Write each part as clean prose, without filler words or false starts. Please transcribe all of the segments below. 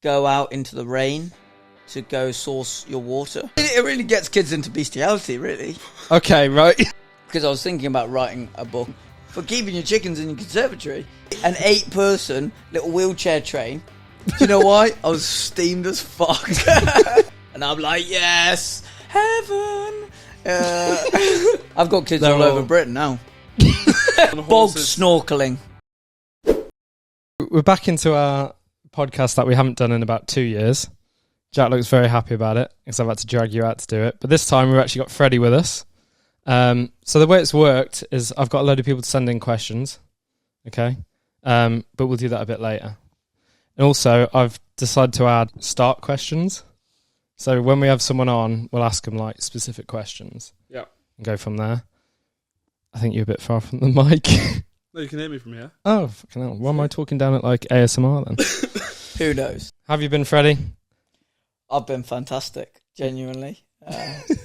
go out into the rain to go source your water. It really gets kids into bestiality, really. Okay, right. Because I was thinking about writing a book for keeping your chickens in your conservatory. An 8-person little wheelchair train. Do you know why? I was steamed as fuck. And I'm like, yes, heaven. I've got kids all over Britain now. Bog snorkeling. We're back into our podcast that we haven't done in about 2 years. Jack looks very happy about it because I've had to drag you out to do it. But this time we've actually got Freddie with us. So the way it's worked is I've got a load of people to send in questions. Okay. But we'll do that a bit later. And also I've decided to add start questions. So when we have someone on, we'll ask them like specific questions. Yeah. And go from there. I think you're a bit far from the mic. No, you can hear me from here. Oh, fucking hell. Why am I talking down at like ASMR then? Who knows? How have you been, Freddie? I've been fantastic, genuinely.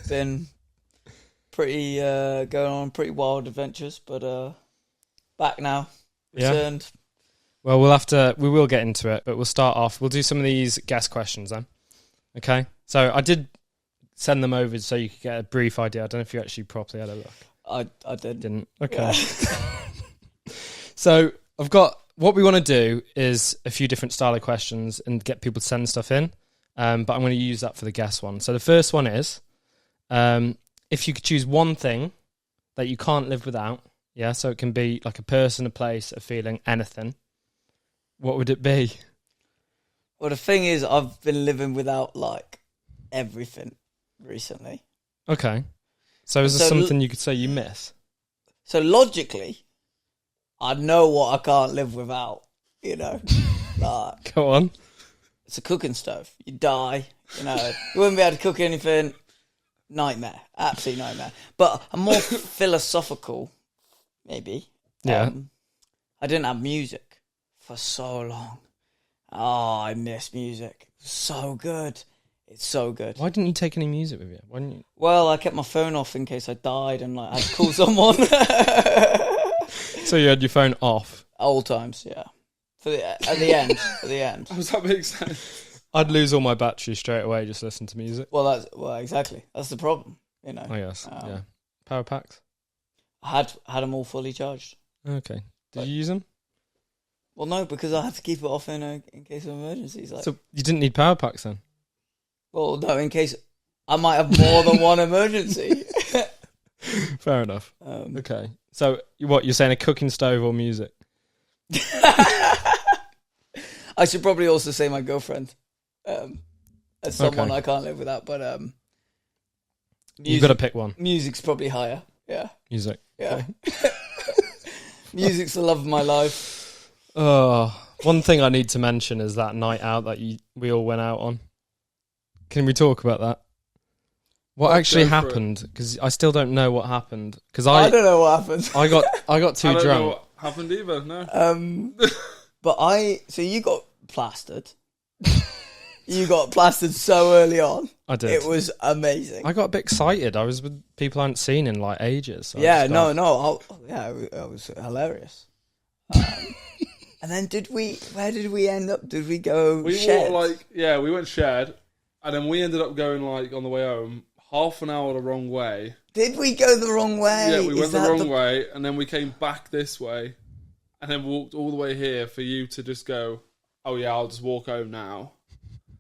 Been pretty going on pretty wild adventures, but back now, returned. Yeah. Well, we will get into it, but we'll start off. We'll do some of these guest questions then. Okay. So I did send them over so you could get a brief idea. I don't know if you actually properly had a look. I did. Didn't. Okay. So I've got what we want to do is a few different style of questions and get people to send stuff in. But I'm going to use that for the guest one. So the first one is, if you could choose one thing that you can't live without, yeah, so it can be like a person, a place, a feeling, anything, what would it be? Well, the thing is, I've been living without, like, everything recently. Okay. So is there something you could say you miss? So logically, I know what I can't live without, you know. Like, go on. It's a cooking stove. You die, you know. You wouldn't be able to cook anything. Nightmare. Absolute nightmare. But a more philosophical, maybe. Yeah. I didn't have music for so long. Oh, I miss music. So good. It's so good. Why didn't you take any music with you? Why didn't you? Well, I kept my phone off in case I died and like I had to call someone. So you had your phone off? Old times, yeah. At the end. Does that make sense? I'd lose all my battery straight away just listen to music. Well, exactly. That's the problem, you know. I guess, yeah. Power packs? I had them all fully charged. Okay. Did you use them? Well, no, because I had to keep it off in case of emergencies. Like. So you didn't need power packs then? Well, no, in case I might have more than one emergency. Fair enough. Okay. So you're saying a cooking stove or music? I should probably also say my girlfriend. As someone I can't live without, but music, you've got to pick one. Music's probably higher. Yeah. Music. Yeah. Music's the love of my life. Oh, one thing I need to mention is that night out that we all went out on. Can we talk about that? What actually happened? Because I still don't know what happened. Because I don't know what happened. I got too I don't drunk. know what happened either. No. But so you got plastered. You got plastered so early on. I did. It was amazing. I got a bit excited. I was with people I hadn't seen in like ages. So yeah, it was hilarious. And then where did we end up? Did we go shared? We went shared, and then we ended up going like on the way home, half an hour the wrong way. Did we go the wrong way? Yeah, we went the wrong way, and then we came back this way, and then walked all the way here for you to just go, oh yeah, I'll just walk home now.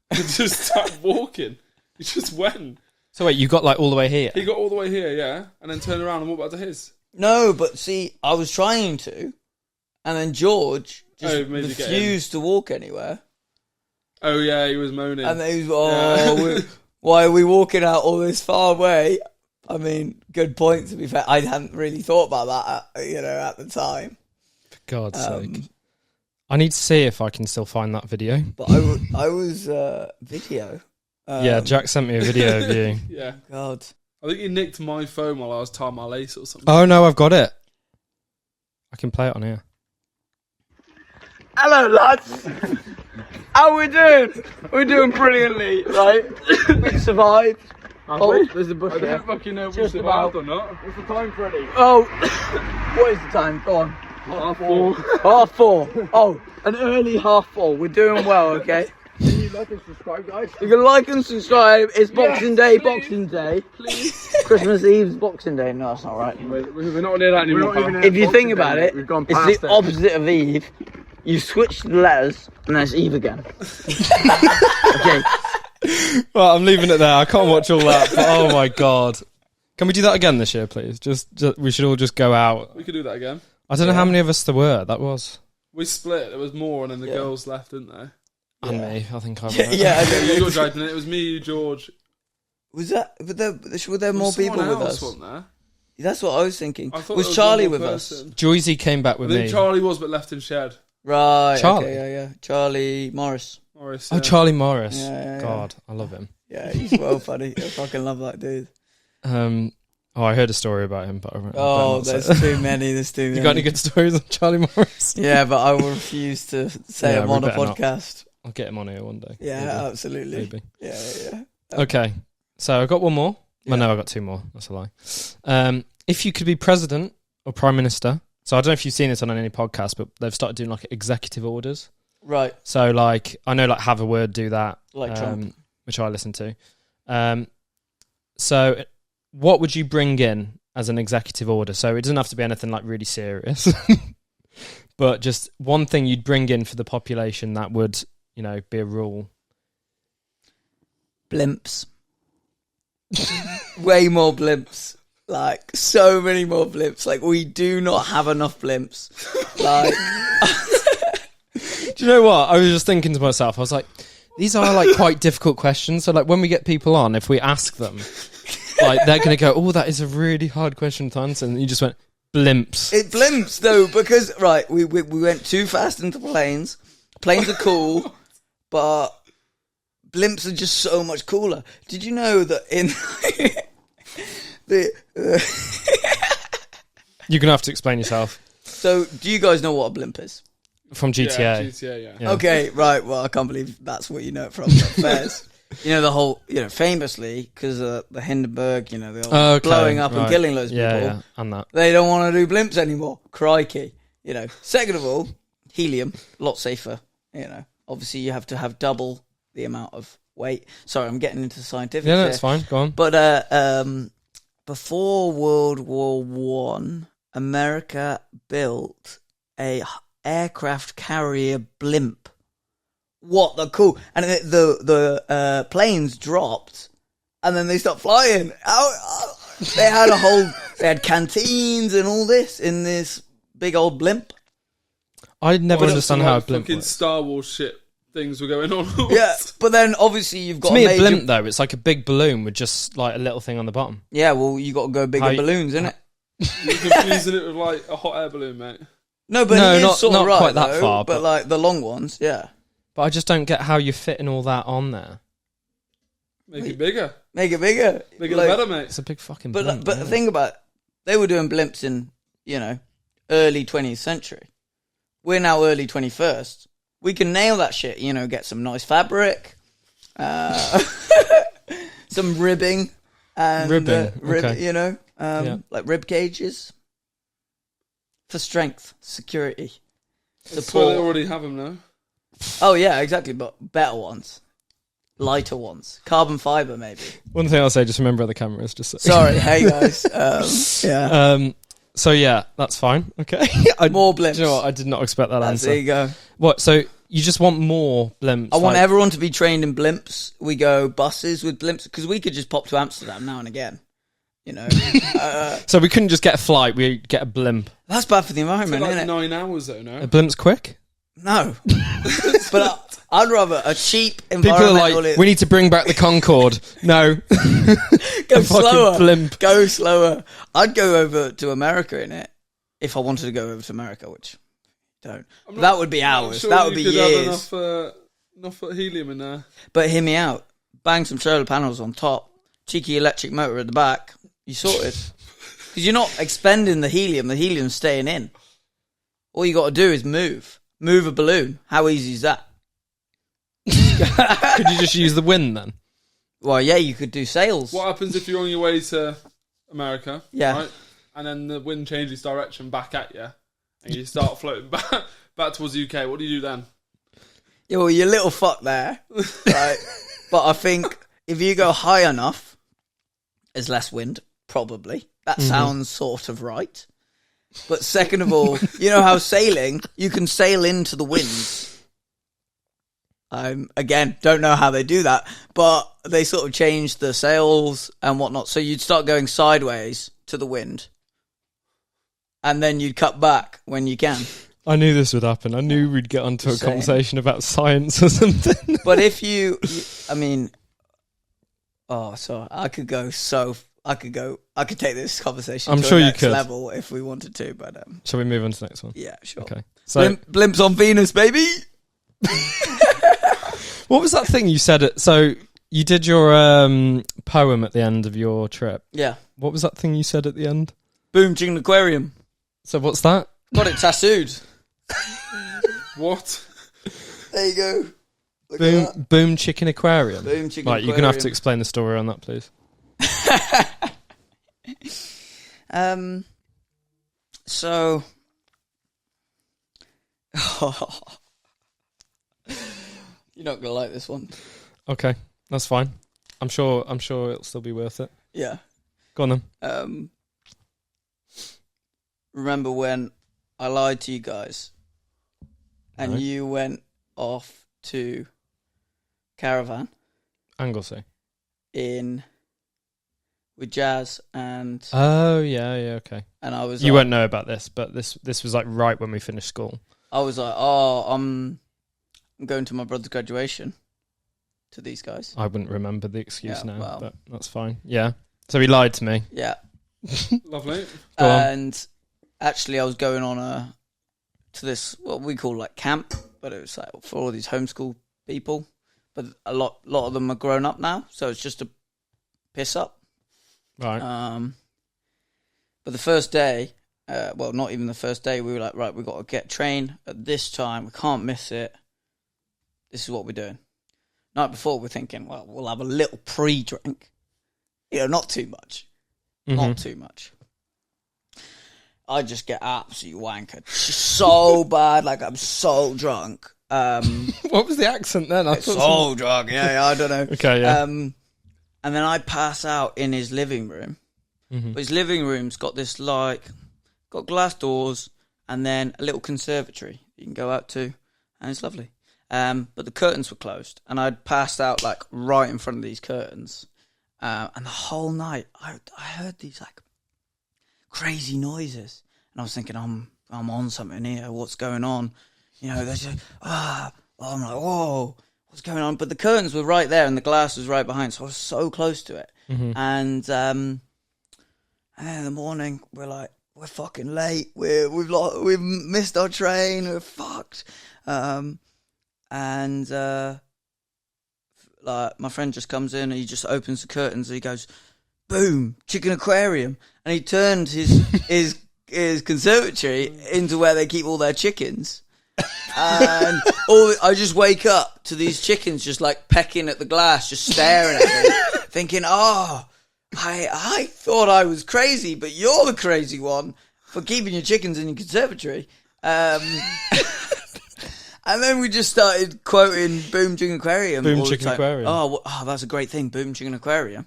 And just start walking. He just went. So wait, you got like all the way here? He got all the way here, yeah, and then turned around and walked back to his. No, but see, I was trying to, and then George just refused to walk anywhere. Oh yeah, he was moaning. And he was, why are we walking out all this far away? I mean, good point, to be fair. I hadn't really thought about that, at the time. For God's sake. I need to see if I can still find that video. But I was video. Yeah, Jack sent me a video of you. Yeah. God. I think he nicked my phone while I was tying my lace or something. Oh no, I've got it. I can play it on here. Hello, lads. How we doing? We're doing brilliantly, right? We survived. There's a bush there. I don't fucking know if we survived or not. What's the time, Freddie? Oh, what is the time? Go on. 4:30. 4:30. Oh, an early 4:30. We're doing well, okay? like and subscribe, guys. You can like and subscribe. It's Boxing Day. Boxing Day. Please. Christmas Eve's Boxing Day. No, that's not right. We're not near that anymore. If you think about it, it's the opposite of Eve. You switch the letters, and then it's Eve again. Okay. Well, I'm leaving it there. I can't watch all that. But oh my god. Can we do that again this year, please? Just we should all just go out. We could do that again. I don't know how many of us there were. That was. We split. There was more, and then the girls left, didn't they? And me. I think I went. You got dragged in it. It was me, you, George. Was that? Were there more people with us? Wasn't there? That's what I was thinking. Was Charlie with us? Joyzy came back with I me. think Charlie was, but left in shed. Right. Charlie? Okay, yeah. Charlie Morris. Oh, Charlie Morris. Yeah. God, I love him. Yeah, he's well funny. I fucking love that dude. Oh, I heard a story about him, but there's too many. There's too many. You got any good stories on Charlie Morris? Yeah, but I will refuse to say them on a podcast. I'll get him on here one day. Yeah, maybe. absolutely. Maybe. Yeah. Okay, so I got one more. Well, no, I got two more. That's a lie. If you could be president or prime minister, so I don't know if you've seen this on any podcast, but they've started doing like executive orders. Right. So like I know like Have a Word do that, like Trump, which I listen to. So what would you bring in as an executive order? So it doesn't have to be anything like really serious, but just one thing you'd bring in for the population that would, be a rule. Blimps. Way more blimps. Like, so many more blimps. Like, we do not have enough blimps. Like... Do you know what? I was just thinking to myself, I was like, these are like quite difficult questions. So like when we get people on, if we ask them, like they're going to go, oh, that is a really hard question to answer. And you just went, blimps. It blimps though, because, right, we went too fast into planes. Planes are cool, but blimps are just so much cooler. Did you know that in You're going to have to explain yourself. So, do you guys know what a blimp is? From GTA. Yeah, GTA, yeah. Okay, right. Well, I can't believe that's what you know it from. Fairs. The whole, famously, because the Hindenburg, the whole blowing up and killing loads of people. Yeah, and that. They don't want to do blimps anymore. Crikey. Second of all, helium, a lot safer. Obviously you have to have double the amount of weight. Sorry, I'm getting into scientific. Yeah, that's fine. Go on. But before World War One, America built a aircraft carrier blimp. What the cool! And the planes dropped, and then they stopped flying. They had canteens and all this in this big old blimp. I never understand how a blimp fucking works. Star Wars shit things were going on. Yeah, but then obviously you've got to me a blimp though. It's like a big balloon with just like a little thing on the bottom. Yeah, well you got to go bigger balloons, innit? You're confusing it with like a hot air balloon, mate. No, but not right, quite that far. But like the long ones, yeah. But I just don't get how you're fitting all that on there. Make it bigger. Make it bigger. Bigger the better, mate. It's a big fucking But blimp. but the thing about they were doing blimps in early 20th century. We're now early 21st. We can nail that shit. Get some nice fabric, some ribbing, and okay. like rib cages for strength, security, So support. they already have them now. Oh yeah, exactly, but better ones, lighter ones, carbon fiber maybe. One thing I'll say, just remember the cameras. Just Sorry, hey guys. So yeah, that's fine. Okay, More blimps. Do you know what? I did not expect that answer. There you go. What? So you just want more blimps? I want everyone to be trained in blimps. We go buses with blimps because we could just pop to Amsterdam now and again. So we couldn't just get a flight. We get a blimp. That's bad for the environment, Like isn't it? 9 hours though, no? A blimp's quick. No, but I'd rather a cheap People environmental. are like, we need to bring back the Concorde. No, go a fucking slower. blimp. Go slower. I'd go over to America in it if I wanted to go over to America, which I don't. That would be hours. Sure that would be could years. Have enough helium in there. But hear me out. Bang some solar panels on top. Cheeky electric motor at the back. You sorted. Because you're not expending the helium. The helium's staying in. All you got to do is move. Move a balloon. How easy is that? Could you just use the wind then? Well, yeah, you could do sails. What happens if you're on your way to America? Yeah. Right? And then the wind changes direction back at you, and you start floating back towards the UK. What do you do then? Yeah, well, you little fuck there, right? But I think if you go high enough, there's less wind, probably. That sounds sort of right. But second of all, you know how sailing, you can sail into the winds. Again, don't know how they do that, but they sort of changed the sails and whatnot. So you'd start going sideways to the wind, and then you'd cut back when you can. I knew this would happen. I knew we'd get onto a conversation about science or something. But if I mean, sorry, I could take this conversation to the next level if we wanted to, but shall we move on to the next one? Yeah, sure. Okay. So blimps on Venus, baby. What was that thing you said? So you did your poem at the end of your trip. Yeah. What was that thing you said at the end? Boom, chicken aquarium. So what's that? Got it tattooed. What? There you go. Boom chicken aquarium. Boom chicken aquarium. Right, you're going to have to explain the story on that, please. So you're not gonna like this one. Okay, that's fine. I'm sure it'll still be worth it. Yeah. Go on then. Remember when I lied to you guys and you went off to Caravan Anglesey with Jazz and okay. And I was you won't know about this, but this was like right when we finished school. I was like, I'm going to my brother's graduation to these guys. I wouldn't remember the excuse now, but that's fine. Yeah. So he lied to me. Yeah. Lovely. Go on. And actually I was going on to this, what we call like camp, but it was like for all these homeschool people. But a lot of them are grown up now, so it's just a piss up. Right. But the first day, not even the first day, we were like, right, we've got to get train at this time. We can't miss it. This is what we're doing. Night before, we're thinking, well, we'll have a little pre-drink. Not too much. Mm-hmm. Not too much. I just get absolutely wankered. So bad, like I'm so drunk. What was the accent then? So drunk, yeah, I don't know. Okay, yeah. And then I pass out in his living room. Mm-hmm. But his living room's got this got glass doors and then a little conservatory you can go out to, and it's lovely. But the curtains were closed, and I'd passed out like right in front of these curtains. And the whole night, I heard these like crazy noises, and I was thinking, I'm on something here. What's going on? They're just I'm like, whoa, what's going on? But the curtains were right there, and the glass was right behind, so I was so close to it. Mm-hmm. And then in the morning, we're like, we're fucking late. We've missed our train. We're fucked. Like my friend just comes in and he just opens the curtains and he goes, boom, chicken aquarium. And he turned his conservatory into where they keep all their chickens. And I just wake up to these chickens just like pecking at the glass, just staring at me, thinking, I thought I was crazy, but you're the crazy one for keeping your chickens in your conservatory. And then we just started quoting Boom Chicken Aquarium. Boom Chicken Aquarium. Oh, that's a great thing, Boom Chicken Aquarium.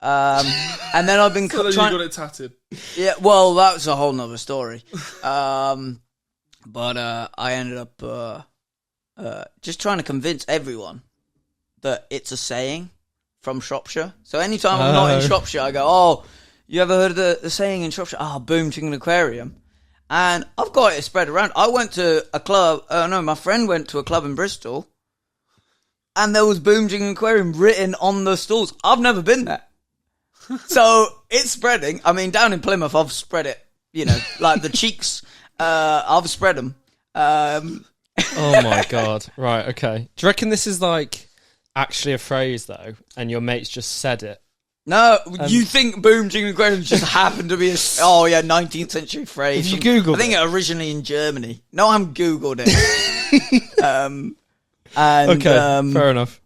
And then I've been So then trying. you got it tatted. Yeah, well, that's a whole nother story. But I ended up just trying to convince everyone that it's a saying from Shropshire. So anytime I'm not in Shropshire, I go, oh, you ever heard of the saying in Shropshire? Oh, Boom Chicken Aquarium. And I've got it spread around. I went to a club. My friend went to a club in Bristol, and there was Boom Chicken Aquarium written on the stalls. I've never been there. So it's spreading. I mean, down in Plymouth, I've spread it, like the cheeks. I've spread them. Oh my God. Right, okay. Do you reckon this is like actually a phrase though, and your mates just said it? No, you think Boom Chicken Aquarium just happened to be 19th century phrase. Have you Googled I think it originally in Germany. No, I'm Googled it. Okay, fair enough.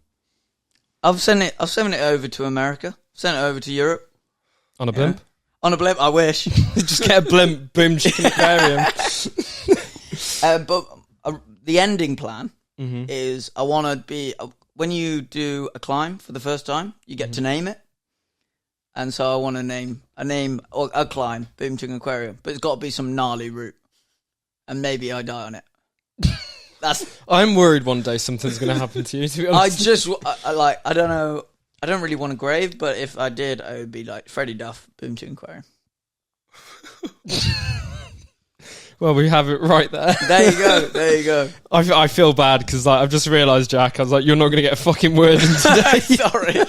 I've sent it over to America. Sent it over to Europe. On a blimp? On a blimp, I wish. Just get a blimp, Boom Chicken Aquarium. But the ending plan is I want to be... When you do a climb for the first time, you get to name it. And so I want to name a climb, Boom Chicken Aquarium. But it's got to be some gnarly route. And maybe I die on it. I'm worried one day something's going to happen to you, to be honest. I don't know. I don't really want a grave, but if I did, I would be like Freddie Duff, Boom Chicken Aquarium. Well, we have it right there. There you go. I feel bad because I've just realised, Jack, I was like, you're not going to get a fucking word in today. Sorry.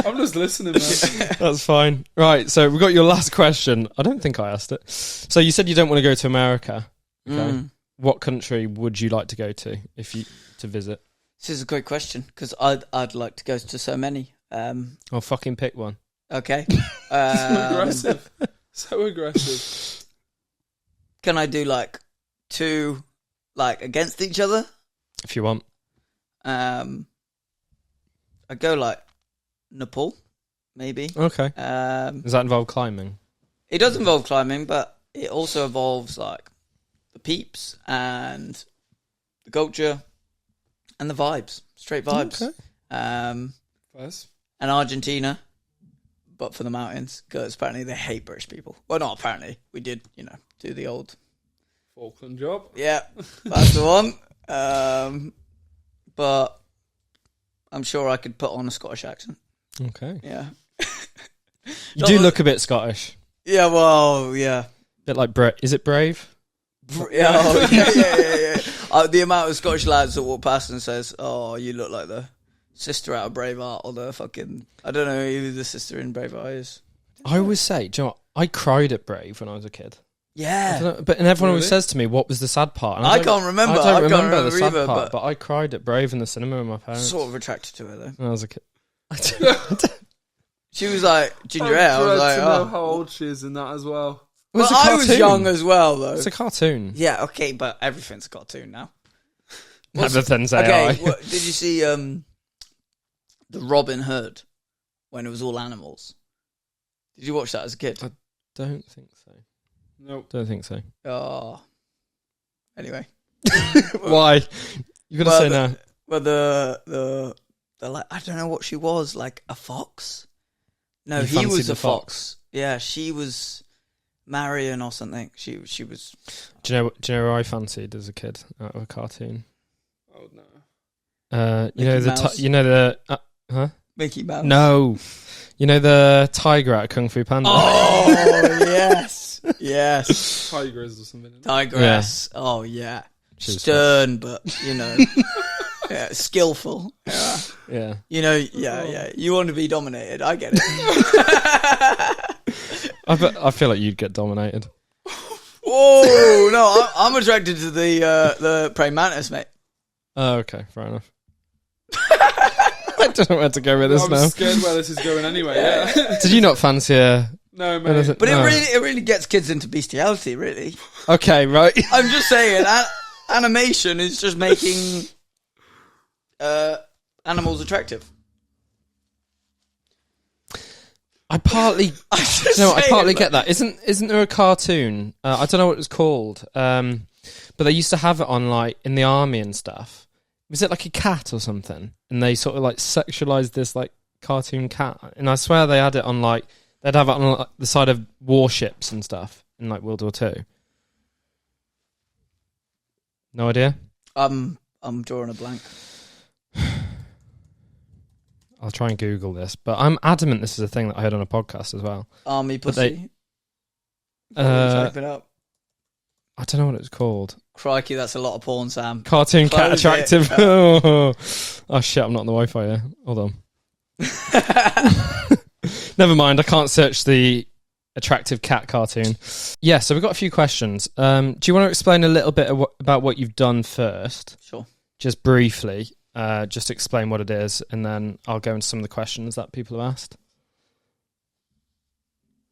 I'm just listening, man. That's fine. Right, so we've got your last question. I don't think I asked it. So you said you don't want to go to America. Okay. What country would you like to go to to visit? This is a great question because I'd like to go to so many. I'll fucking pick one. Okay. So aggressive. Can I do like two, like against each other? If you want. I go like Nepal, maybe. Okay. Does that involve climbing? It does involve climbing, but it also involves like the peeps and the culture and the vibes, straight vibes. Okay. First. And Argentina, but for the mountains, because apparently they hate British people. Well, not apparently. We did, do the old Falkland job. Yeah, that's the one. But I'm sure I could put on a Scottish accent. Okay. Yeah. You do look a bit Scottish. Yeah, well, yeah. Bit like is it Brave? Yeah. The amount of Scottish lads that walk past and says, "Oh, you look like the sister out of Braveheart," or the fucking... I don't know who the sister in Braveheart is. I always say, do you know what? I cried at Brave when I was a kid. Yeah. But everyone always says to me, what was the sad part? And I can't remember. I don't remember the sad either, part, but I cried at Brave in the cinema with my parents. Sort of attracted to her, though. When I was a kid. She was like ginger hair. I was like, to know how old she is in that as well. Well, I was young as well, though. It's a cartoon. Yeah, okay, but everything's a cartoon now. Everything's AI. Okay, did you see the Robin Hood when it was all animals? Did you watch that as a kid? I don't think so. Nope. Don't think so. Oh. Anyway. Why? You gotta say no. Well, the like, I don't know what she was, like a fox? No, he was a fox. Yeah, she was Marion or something. She was. Do you know who I fancied as a kid out of a cartoon? Oh no. Mickey Mouse. No. You know the tiger out of Kung Fu Panda? Oh, yes. Yes. Tigress or something. Tigress. Yeah. Oh, yeah. Stern, but, yeah, skillful. Yeah. Yeah. Yeah. You want to be dominated. I get it. I feel like you'd get dominated. Oh, no. I'm attracted to the praying mantis, mate. Oh, okay. Fair enough. I don't know where to go with this now. I'm scared where this is going anyway. Yeah. Did you not fancy a... No, mate. But it really gets kids into bestiality, really. Okay, right. I'm just saying, animation is just making animals attractive. I partly get that. Isn't there a cartoon? I don't know what it's called. But they used to have it on like in the army and stuff. Was it like a cat or something? And they sort of like sexualized this like cartoon cat. And I swear they had it on like they'd have it on like, the side of warships and stuff in like World War II. No idea. I'm drawing a blank. I'll try and Google this, but I'm adamant this is a thing that I heard on a podcast as well. Army pussy. Type it up. I don't know what it's called. Crikey, that's a lot of porn, Sam. Cartoon cat attractive. Oh shit, I'm not on the Wi-Fi here. Hold on. Never mind, I can't search the attractive cat cartoon. Yeah, so we've got a few questions. Do you want to explain a little bit about what you've done first? Sure. Just briefly. Just explain what it is, and then I'll go into some of the questions that people have asked.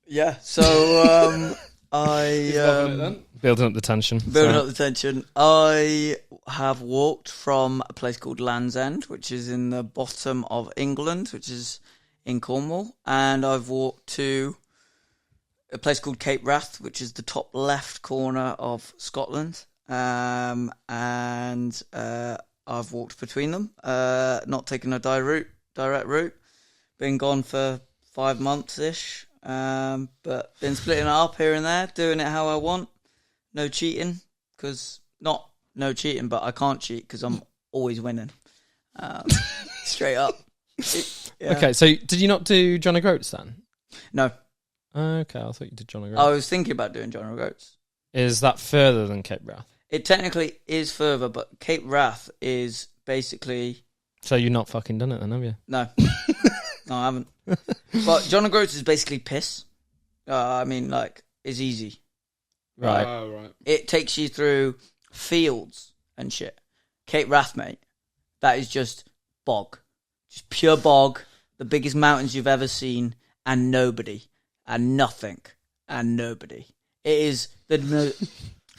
Yeah, so building up the tension. I have walked from a place called Land's End, which is in the bottom of England, which is in Cornwall, and I've walked to a place called Cape Wrath, which is the top left corner of Scotland, and I've walked between them, not taken a direct route. Been gone for 5 months-ish, but been splitting it up here and there, doing it how I want. No cheating, because not no cheating, but I can't cheat because I'm always winning. Straight up. Yeah. Okay, so did you not do John Groats then? No. Okay, I thought you did John Groats. I was thinking about doing John Groats. Is that further than Cape Wrath? It technically is further, but Cape Wrath is basically... So you've not fucking done it then, have you? No. No, I haven't. But John Groats is basically piss. I mean, like, it's easy. Right. Oh, right. It takes you through fields and shit. Cape Wrath, mate, that is just bog. Just pure bog. The biggest mountains you've ever seen, and nobody. And nothing. And nobody. It is the...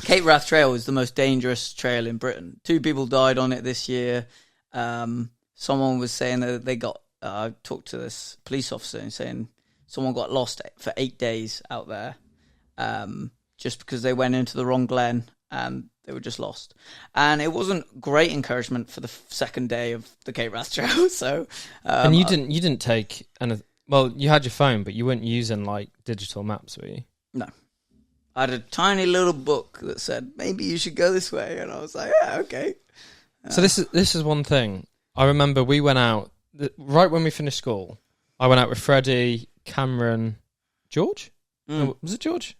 Cape Wrath Trail is the most dangerous trail in Britain. 2 people died on it this year. Someone was saying that they got... I talked to this police officer and saying someone got lost for 8 days out there just because they went into the wrong glen and they were just lost. And it wasn't great encouragement for the second day of the Cape Wrath Trail. So, and you didn't take... Well, you had your phone, but you weren't using, like, digital maps, were you? No. I had a tiny little book that said, maybe you should go this way. And I was like, yeah, okay. So this is one thing. I remember we went out, right when we finished school, I went out with Freddie, Cameron, George? No, was it George?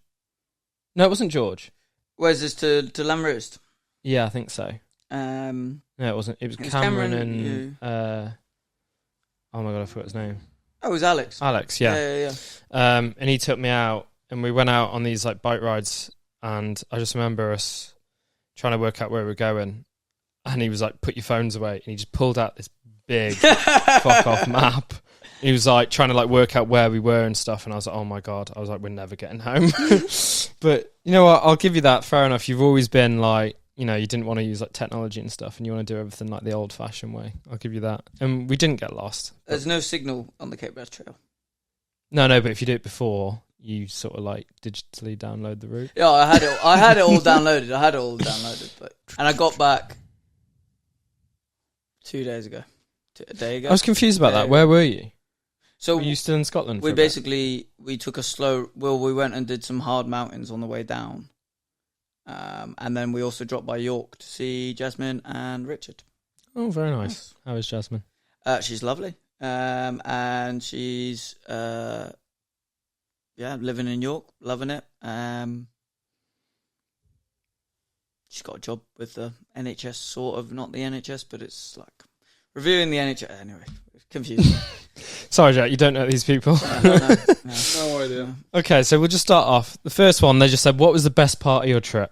No, it wasn't George. Where's this, to Lamroost? Yeah, I think so. No, it wasn't. It was Cameron and... oh my God, I forgot his name. Oh, it was Alex. Alex, yeah. Yeah. And he took me out, and we went out on these like bike rides, and I just remember us trying to work out where we were going, and he was like, "Put your phones away," and he just pulled out this big fuck off map. He was like trying to like work out where we were and stuff, and I was like, "Oh my God!" I was like, "We're never getting home." But you know what? I'll give you that. Fair enough. You've always been like, you know, you didn't want to use like technology and stuff, and you want to do everything like the old-fashioned way. I'll give you that. And we didn't get lost. There's no signal on the Cape Wrath Trail. No, but if you do it before, you sort of like digitally download the route. Yeah, I had it all downloaded. But and I got back 2 days ago. A day ago. I was confused about that. Where were you? So were you still in Scotland? We took a slow. Well, we went and did some hard mountains on the way down, and then we also dropped by York to see Jasmine and Richard. Oh, very nice. How is Jasmine? She's lovely, and she's living in York, loving it. She's got a job with the NHS, sort of, not the NHS, but it's like reviewing the NHS. Anyway, confusing. Sorry, Jack, you don't know these people. No idea. Okay, so we'll just start off. The first one, they just said, what was the best part of your trip?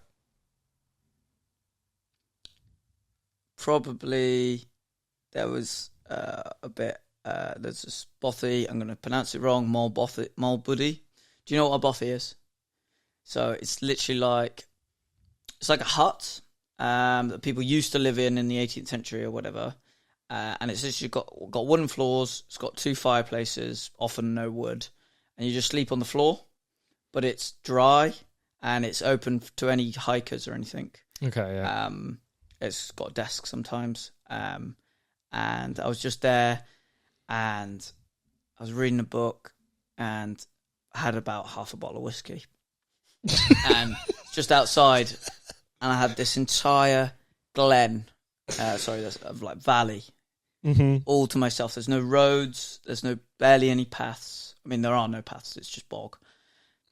Probably there was a bit, there's this bothy, I'm going to pronounce it wrong, Mulbuddy. Do you know what a bothy is? So it's literally like, it's like a hut that people used to live in the 18th century or whatever. And it's literally got wooden floors. It's got 2 fireplaces, often no wood, and you just sleep on the floor. But it's dry and it's open to any hikers or anything. Okay, yeah. It's got a desk sometimes. And I was just there, and I was reading a book, and I had about half a bottle of whiskey, and just outside, and I had this entire glen. Of like valley. Mm-hmm. All to myself. There's no roads. There's barely any paths. I mean, there are no paths. It's just bog.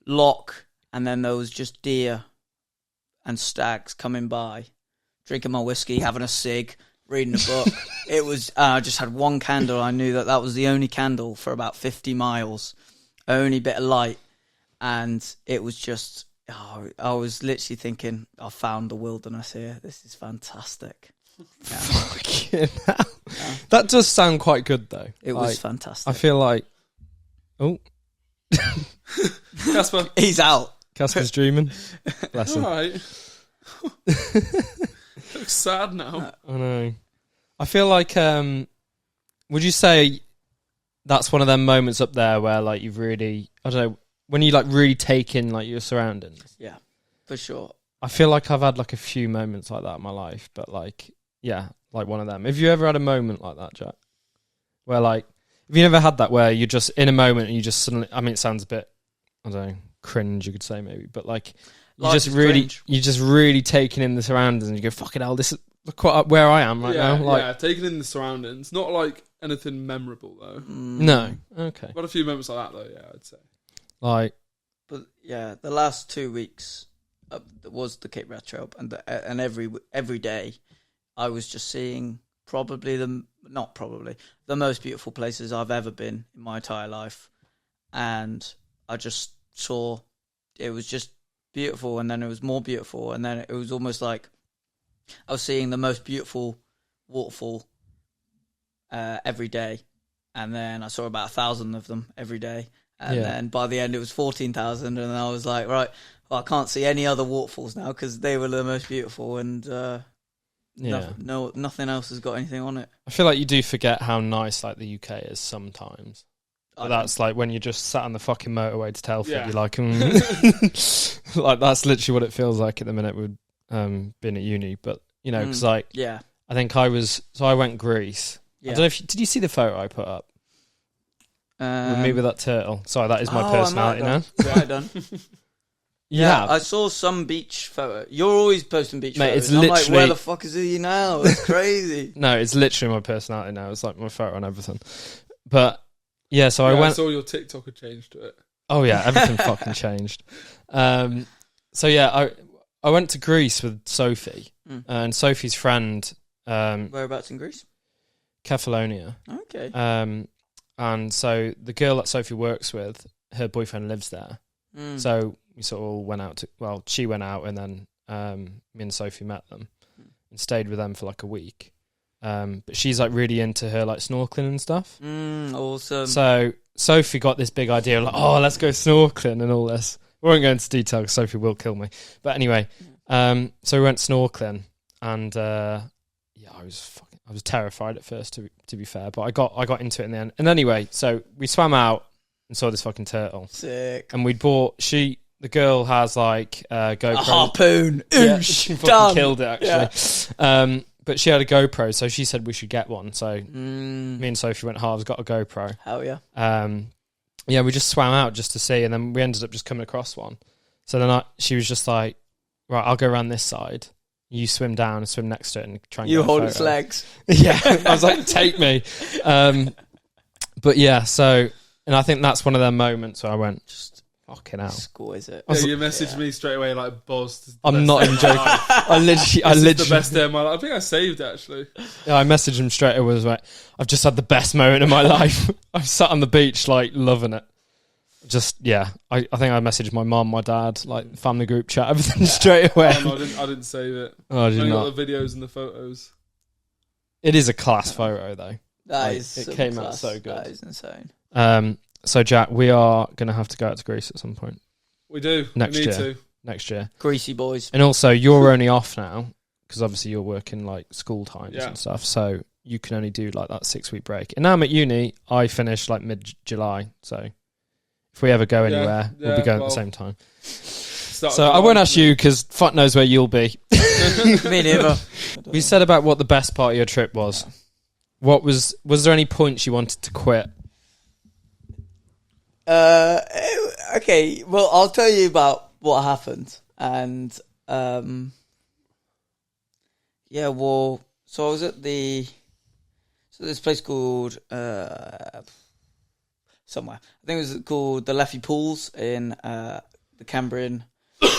Lock. And then there was just deer and stags coming by, drinking my whiskey, having a cig, reading a book. It was, I just had one candle. I knew that was the only candle for about 50 miles. Only bit of light. And it was just, I was literally thinking, I found the wilderness here. This is fantastic. Yeah. Fucking hell. Yeah. That does sound quite good, though. It was fantastic. I feel like... Oh. Casper. He's out. Casper's dreaming. Bless him. All right. Looks sad now. I know. I feel like... would you say that's one of them moments up there where, like, you've really... I don't know. When you, like, really take in, like, your surroundings? Yeah, for sure. I feel like I've had, like, a few moments like that in my life, but, like... Yeah, like one of them. Have you ever had a moment like that, Jack? Where like, have you ever had that where you're just in a moment and you just suddenly, I mean, it sounds a bit, I don't know, cringe, you could say maybe, but like, you're just really taking in the surroundings and you go, fucking hell, this is quite where I am right now. Like, yeah, taking in the surroundings. Not like anything memorable though. No. Okay. Got a few moments like that though, yeah, I'd say. Like, But yeah, the last 2 weeks was the Cape Wrath Trail, and every day I was just seeing the most beautiful places I've ever been in my entire life, and I just saw it was just beautiful, and then it was more beautiful, and then it was almost like I was seeing the most beautiful waterfall every day, and then I saw about 1,000 of them every day. And then by the end, it was 14,000, and I was like, right, well, I can't see any other waterfalls now because they were the most beautiful, and nothing else has got anything on it. I feel like you do forget how nice like the UK is sometimes. But that's like when you just sat on the fucking motorway to Telford, you're like, like that's literally what it feels like at the minute with being at uni. But you know, because like, I think I went Greece. I don't know if did you see the photo I put up? With me with that turtle. Sorry, that is my personality now. Right done. Yeah, I saw some beach photo. You're always posting beach photos. It's literally, I'm like, where the fuck is he now? It's crazy. No, it's literally my personality now. It's like my photo and everything. But yeah, so I saw your TikTok had changed to it. Oh yeah, everything fucking changed. So yeah, I went to Greece with Sophie and Sophie's friend. Whereabouts in Greece? Kefalonia. Okay. And so the girl that Sophie works with, her boyfriend lives there. So we sort of all went out she went out and then me and Sophie met them and stayed with them for like a week. But she's like really into her like snorkeling and stuff. Awesome. So Sophie got this big idea like, oh, let's go snorkeling and all this. We won't go into detail because Sophie will kill me. But anyway, so we went snorkeling and I was terrified at first, to be fair, but I got into it in the end. And anyway, so we swam out and saw this fucking turtle. Sick. And we'd bought. The girl has like a GoPro. A harpoon. Yeah, she fucking killed it actually. Yeah. But she had a GoPro, so she said we should get one. So me and Sophie went halves, got a GoPro. Hell yeah. Yeah, we just swam out just to see, and then we ended up just coming across one. So then she was just like, right, I'll go around this side. You swim down and swim next to it and try and you get a hold photo. its legs. Yeah, I was like, take me. But yeah, so, and I think that's one of their moments where I went, just fucking out. Squeeze it. Yeah, you messaged me straight away like, Boz. I'm not even joking. I literally the best day of my life. I think I saved it actually. Yeah, I messaged him straight away. Was like, I've just had the best moment of my life. I've sat on the beach like loving it. Just I think I messaged my mum, my dad, like family group chat, everything straight away. Oh, no, I didn't save it. Oh, did you not? Got the videos and the photos. It is a class photo though. It came out so good. That is insane. So Jack, we are gonna have to go out to Greece at some point. We do. Next we need year. to. Next year. Greasy boys. And also, you're only off now because obviously you're working like school times and stuff. So you can only do like that 6-week break. And now I'm at uni. I finish like mid-July. So if we ever go anywhere, we'll be going at the same time. So I won't ask you because fuck knows where you'll be. Me neither. We said about what the best part of your trip was. What was there any points you wanted to quit? Okay, well, I'll tell you about what happened. And, so I was at this place called, somewhere. I think it was called the Leffy Pools in, the Cambrian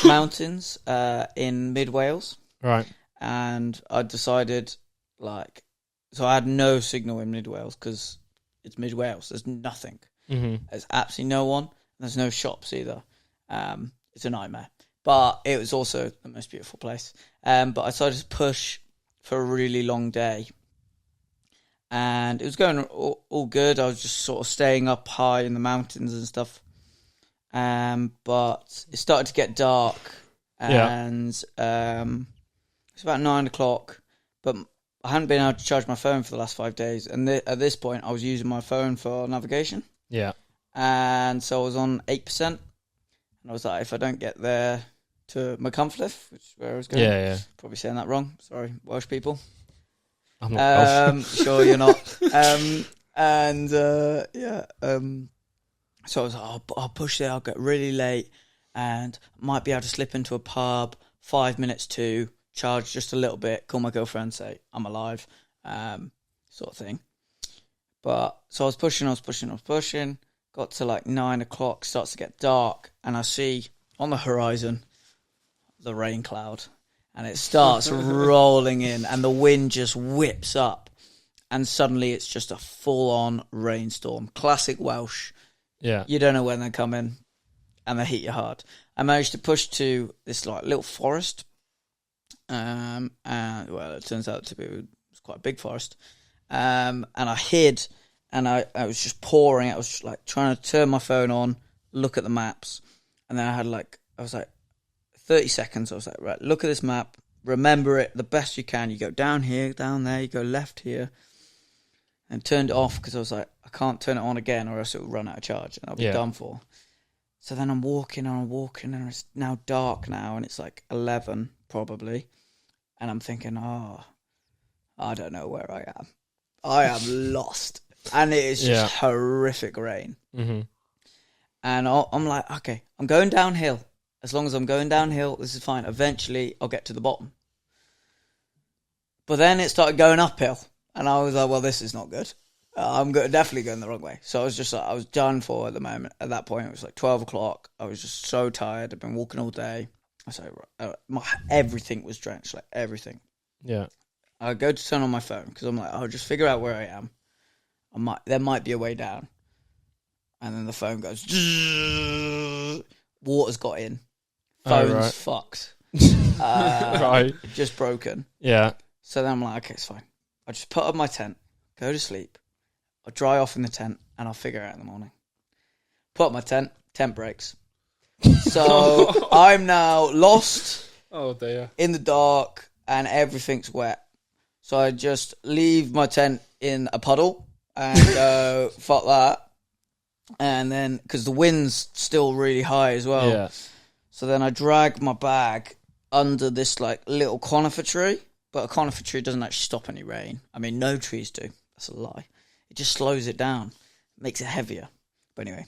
Mountains, in mid-Wales. Right. And I decided, so I had no signal in mid-Wales because it's mid-Wales. There's nothing. Mm-hmm. There's absolutely no one. There's no shops either. It's a nightmare. But it was also the most beautiful place. But I decided to push for a really long day. And it was going all good. I was just sort of staying up high in the mountains and stuff. But it started to get dark. And it's about 9 o'clock. But I hadn't been able to charge my phone for the last 5 days. And at this point, I was using my phone for navigation. Yeah. And so I was on 8%. And I was like, if I don't get there to Machynlleth, which is where I was going. Yeah. Probably saying that wrong. Sorry, Welsh people. I'm not Welsh. Sure you're not. So I was like, I'll push it. I'll get really late, and might be able to slip into a pub. 5 minutes to charge just a little bit. Call my girlfriend, say I'm alive, sort of thing. But so I was pushing. Got to like 9 o'clock. Starts to get dark, and I see on the horizon the rain cloud, and it starts rolling in, and the wind just whips up, and suddenly it's just a full-on rainstorm. Classic Welsh. Yeah. You don't know when they're coming, and they hit you hard. I managed to push to this like little forest, and well, it turns out to be quite a big forest. And I hid, and I was just pouring. I was just like trying to turn my phone on, look at the maps, and then I was like 30 seconds. I was like, right, look at this map, remember it the best you can. You go down here, down there, you go left here, and turned it off because I was like, I can't turn it on again, or else it will run out of charge and I'll be done for. So then I'm walking, and it's now dark now, and it's like 11 probably, and I'm thinking, I don't know where I am. I am lost, and it is just horrific rain. Mm-hmm. And I'm like, okay, I'm going downhill. As long as I'm going downhill, this is fine. Eventually, I'll get to the bottom. But then it started going uphill, and I was like, well, this is not good. I'm definitely going the wrong way. So I was just like, I was done for at the moment. At that point, it was like 12 o'clock. I was just so tired. I'd been walking all day. I was like, everything was drenched, like everything. Yeah. I go to turn on my phone because I'm like, I'll just figure out where I am. There might be a way down. And then the phone goes, water's got in. Phone's fucked. Right. Just broken. Yeah. So then I'm like, okay, it's fine. I just put up my tent, go to sleep. I'll dry off in the tent, and I'll figure it out in the morning. Put up my tent breaks. So I'm now lost in the dark, and everything's wet. So I just leave my tent in a puddle and go, fuck that. And then, because the wind's still really high as well. Yeah. So then I drag my bag under this like little conifer tree. But a conifer tree doesn't actually stop any rain. I mean, no trees do. That's a lie. It just slows it down. Makes it heavier. But anyway.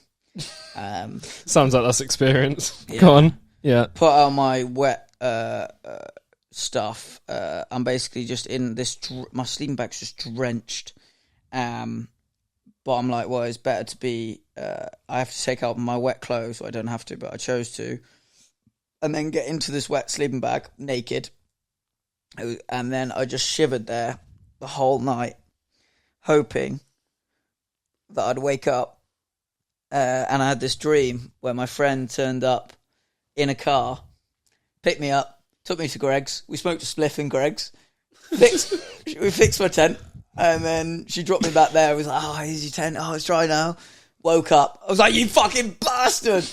Sounds like that's experience. Yeah. Go on. Yeah. Put out my wet stuff. I'm basically just in this... my sleeping bag's just drenched. But I'm like, well, it's better to be... I have to take out my wet clothes. So I don't have to, but I chose to. And then get into this wet sleeping bag, naked. And then I just shivered there the whole night, hoping that I'd wake up. And I had this dream where my friend turned up in a car, picked me up, took me to Greg's. We smoked a spliff in Greg's. We fixed my tent. And then she dropped me back there. I was like, oh, here's your tent. Oh, it's dry now. Woke up. I was like, you fucking bastard.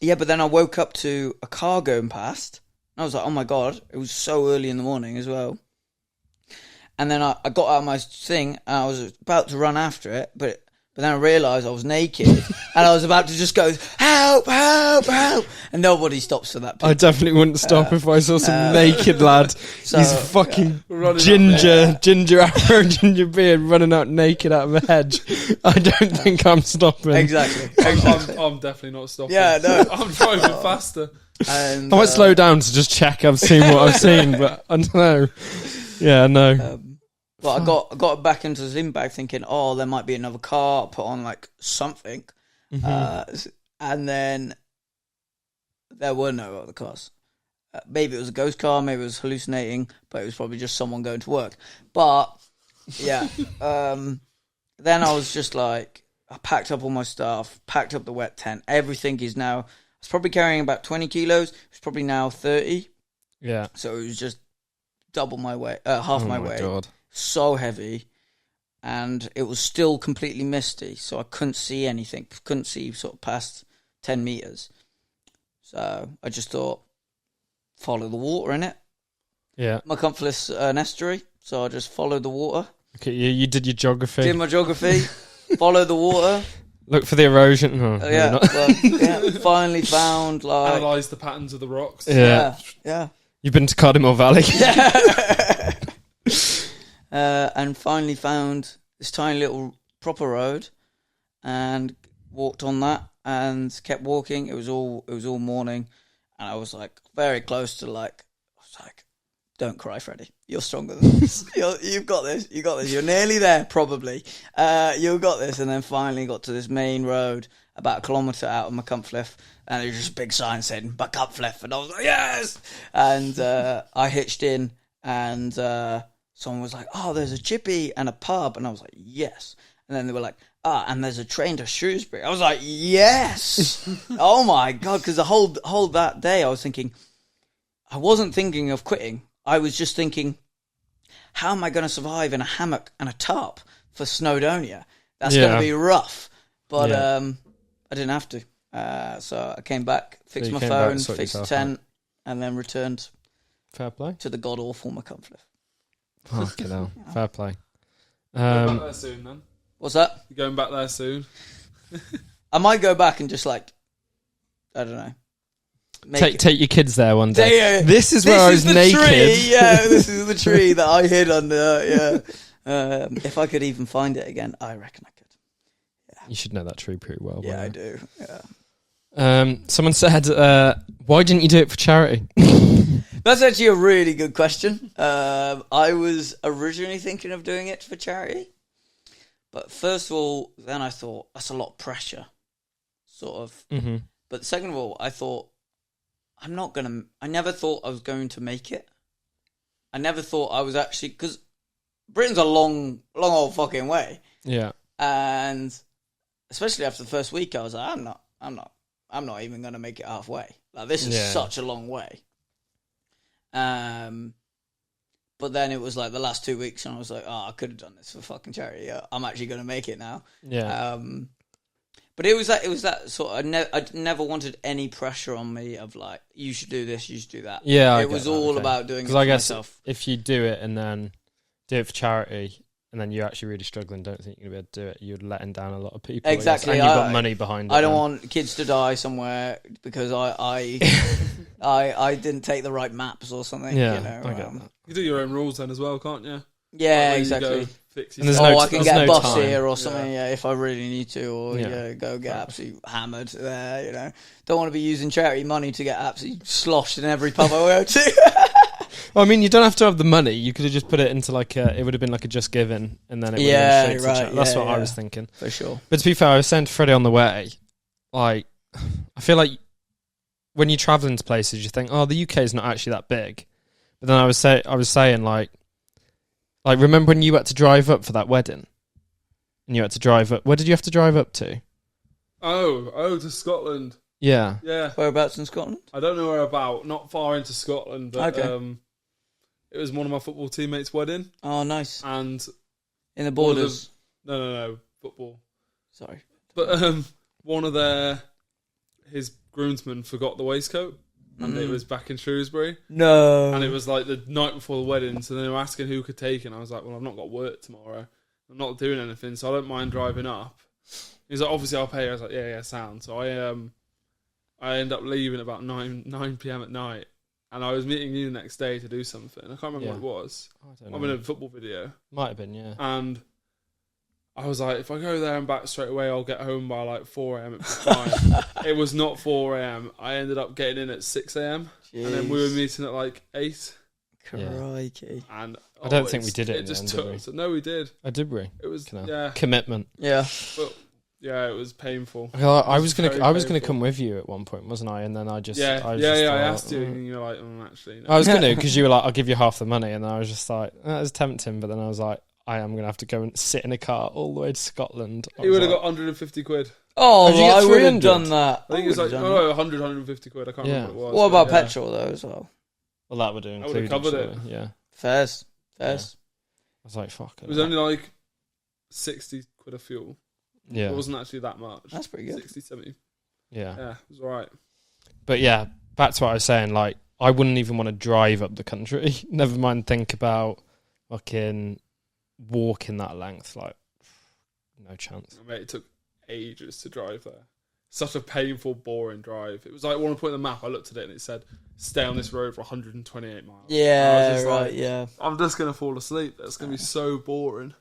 Yeah, but then I woke up to a car going past. And I was like, oh my God. It was so early in the morning as well. And then I got out of my thing and I was about to run after it. But then I realised I was naked. And I was about to just go, help, help, help. And nobody stops for that. I definitely wouldn't stop if I saw some naked lad. So, He's fucking ginger afro, ginger beard, running out naked out of a hedge. I don't think I'm stopping. Exactly. I'm definitely not stopping. Yeah, no. I'm driving faster. And, I might slow down to just check I've seen what I've seen, but I don't know. Yeah, no. But I got back into the sleeping bag thinking, oh, there might be another car. I'll put on like something. Mm-hmm. And then there were no other cars. Maybe it was a ghost car, maybe it was hallucinating, but it was probably just someone going to work. But yeah, then I was just like, I packed up all my stuff, packed up the wet tent. Everything is now, I was probably carrying about 20 kilos. It's probably now 30. Yeah. So it was just double my weight, half my weight. God. So heavy. And it was still completely misty, so I couldn't see anything. Couldn't see sort of past 10 meters. So I just thought, follow the water in it. Yeah. My comfortless an estuary, so I just followed the water. Okay, you did your geography. Did my geography, followed the water. Look for the erosion. Oh, yeah, well, yeah. Finally found like Analyse the patterns of the rocks. Yeah. Yeah. You've been to Cardamore Valley. And finally found this tiny little proper road and walked on that and kept walking. It was all morning, and I was like very close to like, I was like, don't cry, Freddie. You're stronger than this. You've got this. You got this. You're nearly there, probably. You've got this. And then finally got to this main road about 1 kilometre out of Machynlleth, and there was just a big sign saying Machynlleth, and I was like, yes! And I hitched in, and someone was like, oh, there's a chippy and a pub, and I was like, yes. And then they were like, and there's a train to Shrewsbury. I was like, yes! Oh my God, because the whole that day I was thinking, I wasn't thinking of quitting. I was just thinking, how am I going to survive in a hammock and a tarp for Snowdonia? That's going to be rough. But I didn't have to. So I came back, fixed my phone, fixed the tent, and then returned Fair play. to the god-awful Machynlleth. Fucking hell. Fair play. Going back there soon, then. What's that? You're going back there soon. I might go back and just like, I don't know. Take your kids there one day. This is where I was naked. Tree. Yeah, this is the tree that I hid under. Yeah. If I could even find it again, I reckon I could. Yeah. You should know that tree pretty well. Yeah, I do. Yeah. Someone said, why didn't you do it for charity? That's actually a really good question. I was originally thinking of doing it for charity. But first of all, then I thought, that's a lot of pressure. Sort of. Mm-hmm. But second of all, I thought, I never thought I was going to make it. I never thought I was actually, because Britain's a long old fucking way. Yeah. And especially after the first week, I was like, I'm not even going to make it halfway. Like, this is such a long way. But then it was like the last 2 weeks, and I was like, I could have done this for fucking charity. Yeah, I'm actually going to make it now. Yeah. But it was that sort of, I never wanted any pressure on me of like, you should do this, you should do that. Yeah, it was all about doing it for I guess myself. If you do it and then do it for charity, and then you're actually really struggling, don't think you're going to be able to do it, you're letting down a lot of people. Exactly. And you've got money behind it. I don't want kids to die somewhere because I didn't take the right maps or something. Yeah, you know, I get that. You do your own rules then as well, can't you? Yeah, Like, exactly. And there's I can get a bus time. here or something, if I really need to, or go get absolutely hammered there, you know. Don't want to be using charity money to get absolutely sloshed in every pub I go to. Well, I mean, you don't have to have the money. You could have just put it into it would have been like a Just Giving, and then it would have been straight to charity. That's what I was thinking. For sure. But to be fair, I was saying to Freddie on the way, like, I feel like when you travel into places, you think, oh, the UK is not actually that big. But then I was saying, like, remember when you had to drive up for that wedding? And you had to drive up. Where did you have to drive up to? Oh, to Scotland. Yeah. Yeah. Whereabouts in Scotland? I don't know where about. Not far into Scotland, but it was one of my football teammates' wedding. Oh, nice. And in the borders. No, football. Sorry. But one of his groomsmen forgot the waistcoat. And it was back in Shrewsbury. No. And it was like the night before the wedding, so they were asking who could take it. And I was like, well, I've not got work tomorrow. I'm not doing anything, so I don't mind driving up. He's like, obviously I'll pay. I was like, yeah, sound. So I ended up leaving about 9 p.m. at night. And I was meeting you the next day to do something. I can't remember what it was. I don't know. I'm in a football video. Might have been, yeah. And I was like, if I go there and back straight away, I'll get home by like 4 a.m. It'll be fine. It was not 4 a.m. I ended up getting in at 6 a.m. And then we were meeting at like 8. Crikey. And I don't think we did it. It just took. No, we did. Oh, did we? It was Commitment. Yeah. But yeah, it was painful. I was gonna come with you at one point, wasn't I? And then I asked you, and you were like, actually, no. I was gonna, because you were like, I'll give you half the money, and then I was just like, that was tempting, but then I was like, I am gonna have to go and sit in a car all the way to Scotland. You would have got 150 quid. Oh, Did you get I would have 300? done that. I think it was like 100, 150 quid. I can't remember what it was. What about petrol though as well? Well, that would have included. I would have covered it. Yeah. Fairs. I was like, fuck it. It was only like 60 quid of fuel. Yeah. It wasn't actually that much. That's pretty good. 60, 70. Yeah. Yeah, it was alright. But yeah, back to what I was saying, like, I wouldn't even want to drive up the country. Never mind think about fucking walking that length. Like, no chance. Mate, it took ages to drive there. such a painful, boring drive. It was like, when I put in the map, I looked at it and it said, stay on this road for 128 miles. Yeah, right, yeah. I'm just going to fall asleep. That's going to be so boring.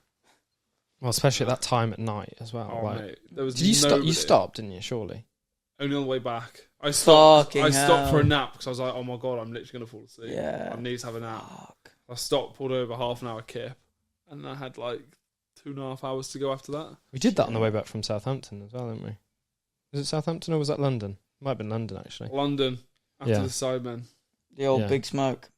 Well, especially at that time at night as well. Oh, like, mate. There was did you stop? nobody. You stopped, didn't you? Surely. Only on the way back. I stopped Fucking for a hell. nap because I was like, oh my God, I'm literally going to fall asleep. Yeah. I need to have a nap. Fuck. I stopped, pulled over, half an hour kip, and I had like 2.5 hours to go after that. We did that on the way back from Southampton as well, didn't we? Was it Southampton or was that London? Might have been London, actually. London, after Yeah. the Sidemen. The old Yeah. Big Smoke.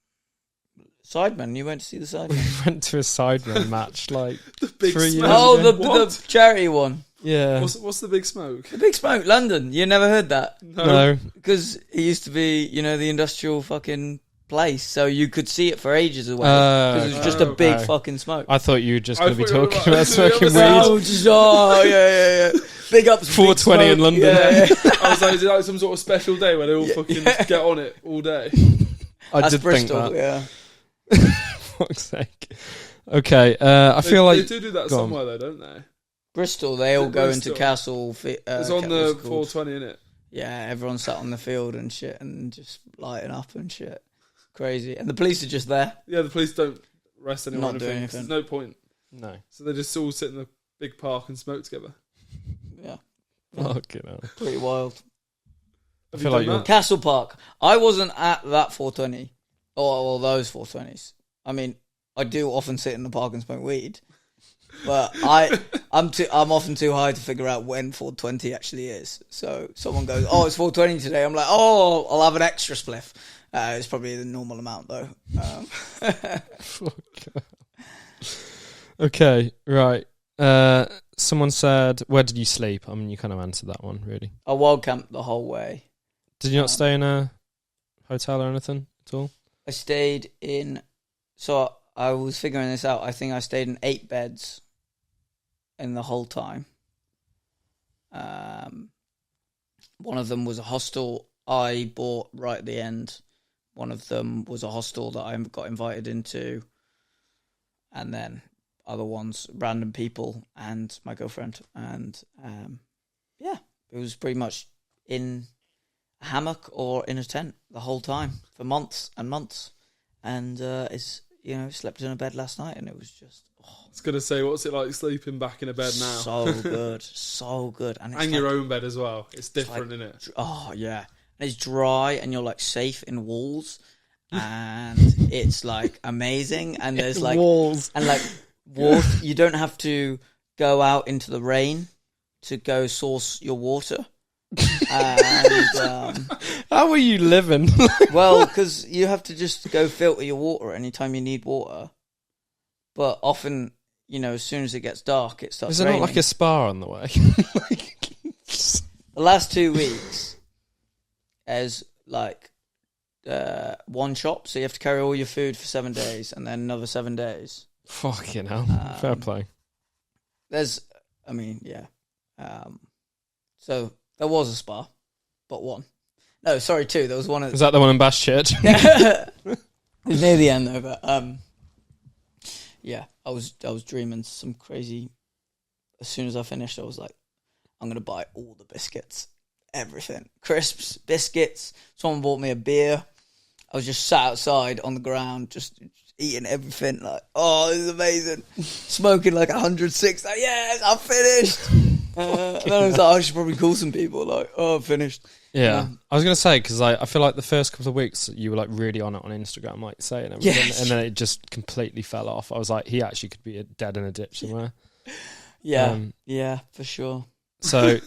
Sidemen, you went to see the Sidemen? We went to a Sidemen match, like, The Big 3 years Smoke. Oh, ago. the charity one. Yeah. What's the Big Smoke? The Big Smoke, London. You never heard that? No. Because it used to be, the industrial fucking place, so you could see it for ages away. Because it was just a big fucking smoke. I thought you were just I going to be thought you were talking about- about smoking the other weed. Oh, yeah. Big ups. 420 in London. Yeah. I was like, is it like some sort of special day where they all fucking get on it all day? I That's did Bristol, think that. yeah. For fuck's sake. Okay, I feel They like... do that Go on. somewhere though, don't they? Bristol, they all go Bristol. into Castle. It's on the 420, innit? Yeah, everyone sat on the field and shit and just lighting up and shit. Crazy. And the police are just there. Yeah, the police don't arrest anyone. Not or doing anything. anything. There's no point. No. So they just all sit in the big park and smoke together. Yeah, Fucking hell. pretty wild. I Have feel you like done you're... that? Castle Park. I wasn't at that 420 or those 420s. I mean, I do often sit in the park and smoke weed, but I'm often too high to figure out when 420 actually is. So someone goes, "Oh, it's 420 today." I'm like, "Oh, I'll have an extra spliff." It's probably the normal amount though. Okay, right. Someone said, where did you sleep? I mean, you kind of answered that one, really. I wild camped the whole way. Did you not stay in a hotel or anything at all? I stayed in. So I was figuring this out. I think I stayed in 8 beds in the whole time. One of them was a hostel I bought right at the end. One of them was a hostel that I got invited into. And then other ones, random people and my girlfriend. And yeah, it was pretty much in a hammock or in a tent the whole time for months and months. And slept in a bed last night and it was just... I was going to say, what's it like sleeping back in a bed now? So good, so good. And, And your own bed as well. It's different, like- isn't it? Oh, yeah. And it's dry and you're like safe in walls. And it's like amazing. And there's like... walls. And like water, you don't have to go out into the rain to go source your water. And How are you living? well, because you have to just go filter your water anytime you need water. But often, as soon as it gets dark, it starts Is there raining. not like a spa on the way? The last 2 weeks as like one shop, so you have to carry all your food for 7 days and then another 7 days. Fucking hell. Fair play. So there was a spa, but one. No, sorry, 2. There was one. Is that the one in Bash Church? It was near the end though, but yeah, I was dreaming some crazy. As soon as I finished, I was like, I'm gonna buy all the biscuits, everything, crisps, biscuits. Someone bought me a beer. I was just sat outside on the ground, just eating everything. Like, oh, this is amazing. Smoking like 106. Like, yes, I'm finished. And then I was like, I should probably call some people. Like, oh, I'm finished. Yeah. I was going to say, because I feel like the first couple of weeks you were like really on it on Instagram, like saying everything, Yes. and then it just completely fell off. I was like, he actually could be dead in a ditch somewhere. Yeah, yeah, for sure. So,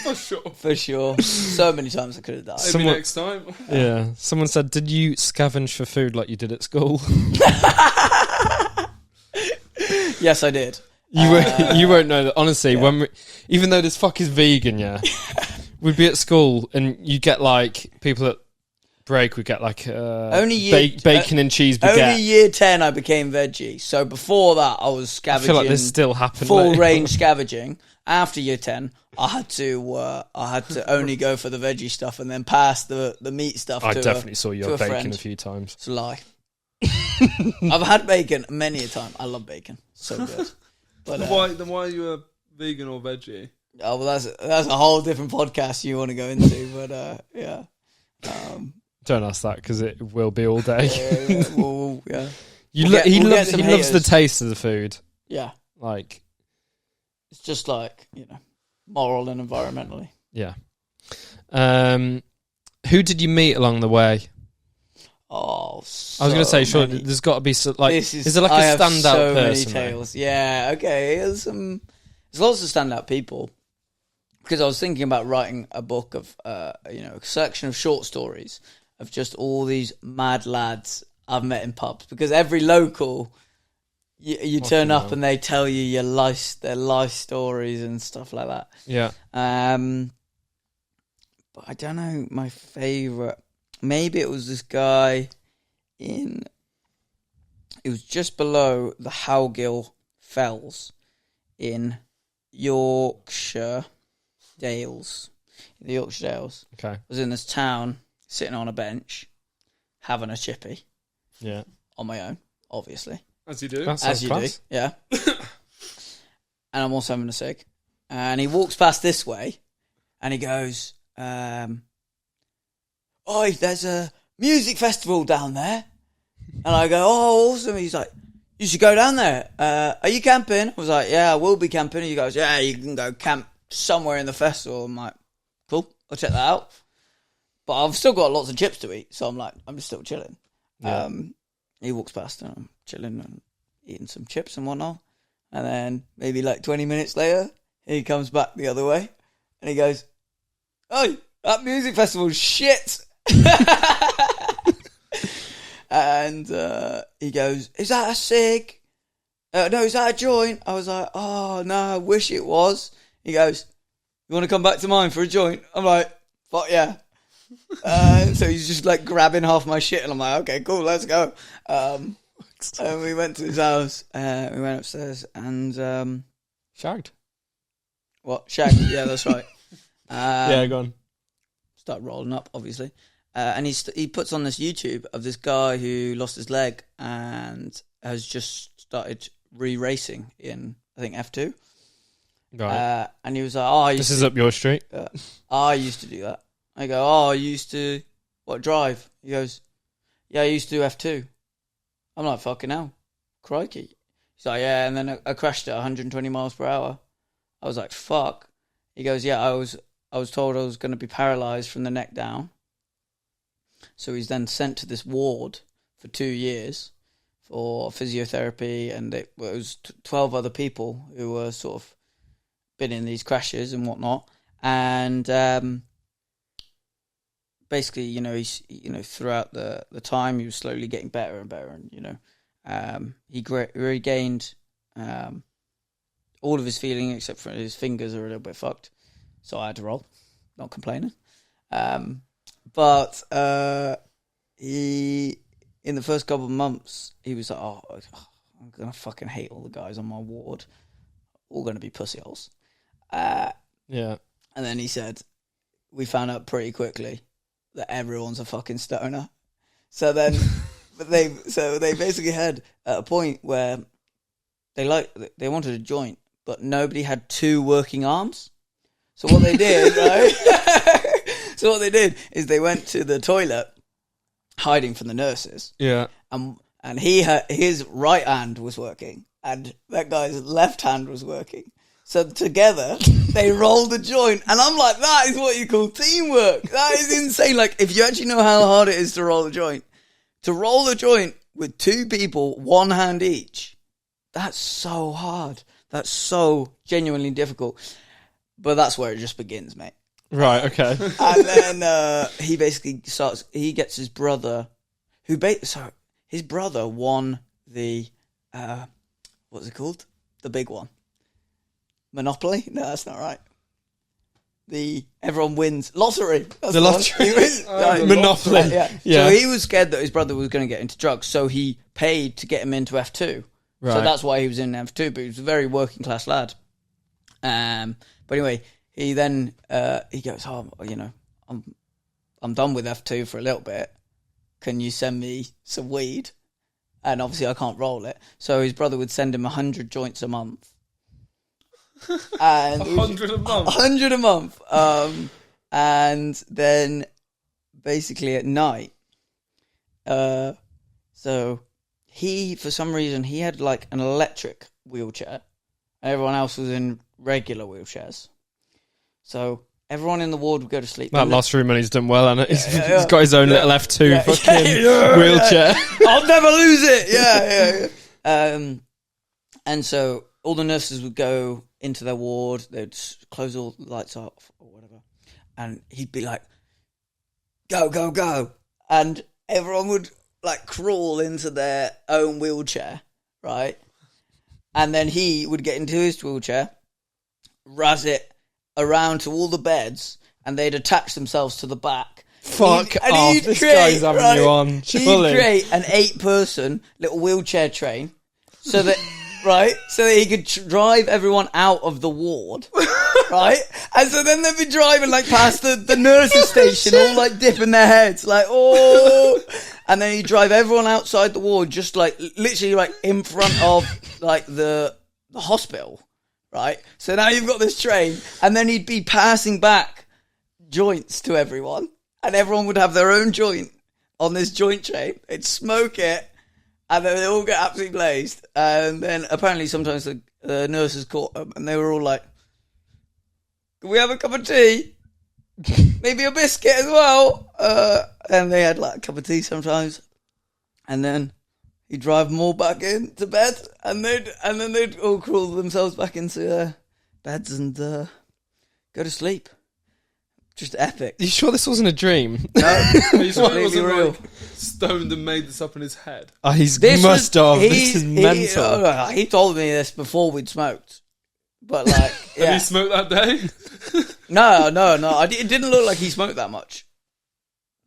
For sure. For sure. So many times I could have died. Maybe Someone- next time. yeah. Someone said, did you scavenge for food like you did at school? Yes, I did. You won't know that. Honestly, Yeah. when even though this fuck is vegan, yeah, we'd be at school and you get like people at break would get like Only bacon and cheese Only baguette. year 10 I became veggie. So before that I was I scavenging. feel like this still happened. full like- range scavenging. After year 10 I had to only go for the veggie stuff and then pass the meat stuff I to definitely saw to your a bacon friend. a few times. It's a lie. I've had bacon many a time. I love bacon. So good. But Then why are you a vegan or veggie? Oh well, that's a whole different podcast you want to go into, but yeah. Don't ask that because it will be all day. Yeah. He We'll he loves the taste of the food. Yeah. Like, it's just like, moral and environmentally. yeah. Who did you meet along the way? Oh, I was going to say, sure, there's got to be is there like a standout person? Many tales. Yeah, okay. There's lots of standout people. Because I was thinking about writing a book of, a collection of short stories of just all these mad lads I've met in pubs. Because every local, you turn up and they tell you their life stories and stuff like that. Yeah. But I don't know, my favourite. Maybe it was this guy it was just below the Howgill Fells in Yorkshire Dales. The Yorkshire Dales. Okay. I was in this town, sitting on a bench, having a chippy. Yeah. On my own, obviously. As you do. As you do, yeah. And I'm also having a cig. And he walks past this way, and he goes, "Oi, there's a music festival down there." And I go, "Oh, awesome." He's like, "You should go down there. Are you camping?" I was like, "Yeah, I will be camping." He goes, "Yeah, you can go camp somewhere in the festival." I'm like, "Cool, I'll check that out." But I've still got lots of chips to eat, so I'm like, I'm just still chilling. Yeah. He walks past and I'm chilling and eating some chips and whatnot. And then maybe like 20 minutes later, he comes back the other way and he goes, "Oh, that music festival's shit." And he goes, "Is that a cig? No, is that a joint?" I was like, "Oh, no, I wish it was." He goes, "You want to come back to mine for a joint?" I'm like, "Fuck yeah." So he's just like grabbing half my shit and I'm like, "Okay, cool, let's go." And we went to his house, we went upstairs and... shagged. What? Shagged? Yeah, that's right. Yeah, go on. Start rolling up, obviously. And he puts on this YouTube of this guy who lost his leg and has just started re-racing in, I think, F2. Right. And he was like, "Oh, this is up your street." I used to do that. I go, "Oh, you used to, drive?" He goes, "Yeah, I used to do F2. I'm like, "Fucking hell. Crikey." He's like, "Yeah, and then I crashed at 120 miles per hour. I was like, "Fuck." He goes, "Yeah, I was told I was going to be paralysed from the neck down." So he's then sent to this ward for 2 years for physiotherapy, and it was 12 other people who were sort of been in these crashes and whatnot. And basically, he's, throughout the time, he was slowly getting better and better, and he regained all of his feeling except for his fingers are a little bit fucked. So I had to roll, not complaining. But he, in the first couple of months, he was like, "Oh, I'm going to fucking hate all the guys on my ward. All going to be pussy holes." Yeah. And then he said, we found out pretty quickly that everyone's a fucking stoner. So then, they basically had at a point where they wanted a joint, but nobody had 2 working arms. So what they did, right? So what they did is they went to the toilet, hiding from the nurses. Yeah. And his right hand was working, and that guy's left hand was working. So together, they rolled a joint. And I'm like, that is what you call teamwork. That is insane. Like, if you actually know how hard it is to roll a joint with 2 people, 1 hand each, that's so hard. That's so genuinely difficult. But that's where it just begins, mate. Right, okay. And then he basically gets his brother, his brother won the, what's it called? The big one. Monopoly? No, that's not right. Everyone wins lottery. That's the lottery. Monopoly. Yeah. So he was scared that his brother was going to get into drugs, so he paid to get him into F2. Right. So that's why he was in F2. But he was a very working class lad. But anyway, he then he goes, "Oh, I'm done with F2 for a little bit. Can you send me some weed?" And obviously I can't roll it. So his brother would send him 100 joints a month. And 100 a month. 100 a month. And then basically at night, so he, for some reason, he had like an electric wheelchair. Everyone else was in regular wheelchairs. So everyone in the ward would go to sleep. That last room and he's done well, and he's yeah. got his own little F2 fucking wheelchair. I'll never lose it. Yeah. And so all the nurses would go into their ward. They'd close all the lights off or whatever. And he'd be like, go, go, go. And everyone would like crawl into their own wheelchair, right? And then he would get into his wheelchair, razz it around to all the beds, and they'd attach themselves to the back. Fuck off, this guy's having you on, surely. He'd create an 8-person little wheelchair train so that, right, so that he could drive everyone out of the ward, right? And so then they'd be driving like past the nurses' station, all like dipping their heads, like, oh. And then he'd drive everyone outside the ward, just like literally like in front of like the hospital, right? So now you've got this train, and then he'd be passing back joints to everyone, and everyone would have their own joint on this joint train. They'd smoke it, and then they all get absolutely blazed. And then apparently sometimes the nurses caught them, and they were all like, "Can we have a cup of tea? Maybe a biscuit as well." And they had like a cup of tea sometimes, and then he'd drive them all back into bed, and then they'd all crawl themselves back into beds and go to sleep. Just epic. Are you sure this wasn't a dream? No, Are you sure it completely wasn't real. like stoned and made this up in his head? Oh, this is mental. He told me this before we'd smoked, but like, yeah. Have you smoked that day? No. It didn't look like he smoked that much.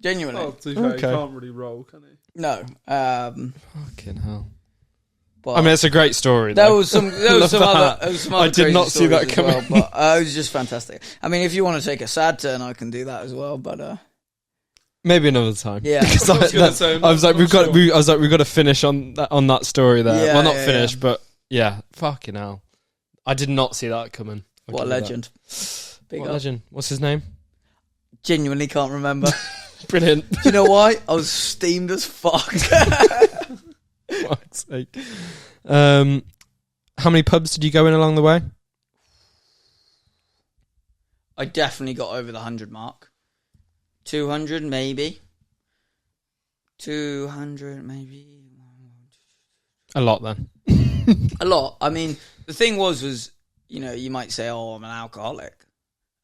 Genuinely. Oh, to be fair, Okay. he can't really roll, can he? No. Fucking hell. But I mean, it's a great story. there though. was some Love that. other I did crazy not see that stories as coming. well, but it was just fantastic. I mean, if you want to take a sad turn, I can do that as well. But Maybe another time. yeah, 'Cause I was gonna say, I'm I was like, not we've got, sure. I was like, we've got to finish on that story there. Yeah, well, not yeah, finish, yeah. but yeah, fucking hell. I did not see that coming. I'll what a give you that. legend! Big What up. legend? What's his name? Genuinely can't remember. Brilliant. Do you know why? I was steamed as fuck. Fuck's sake. How many pubs did you go in along the way? I definitely got over the 100 mark. 200 maybe. 200 maybe. A lot then. A lot. I mean, the thing was, you know, you might say, "Oh, I'm an alcoholic,"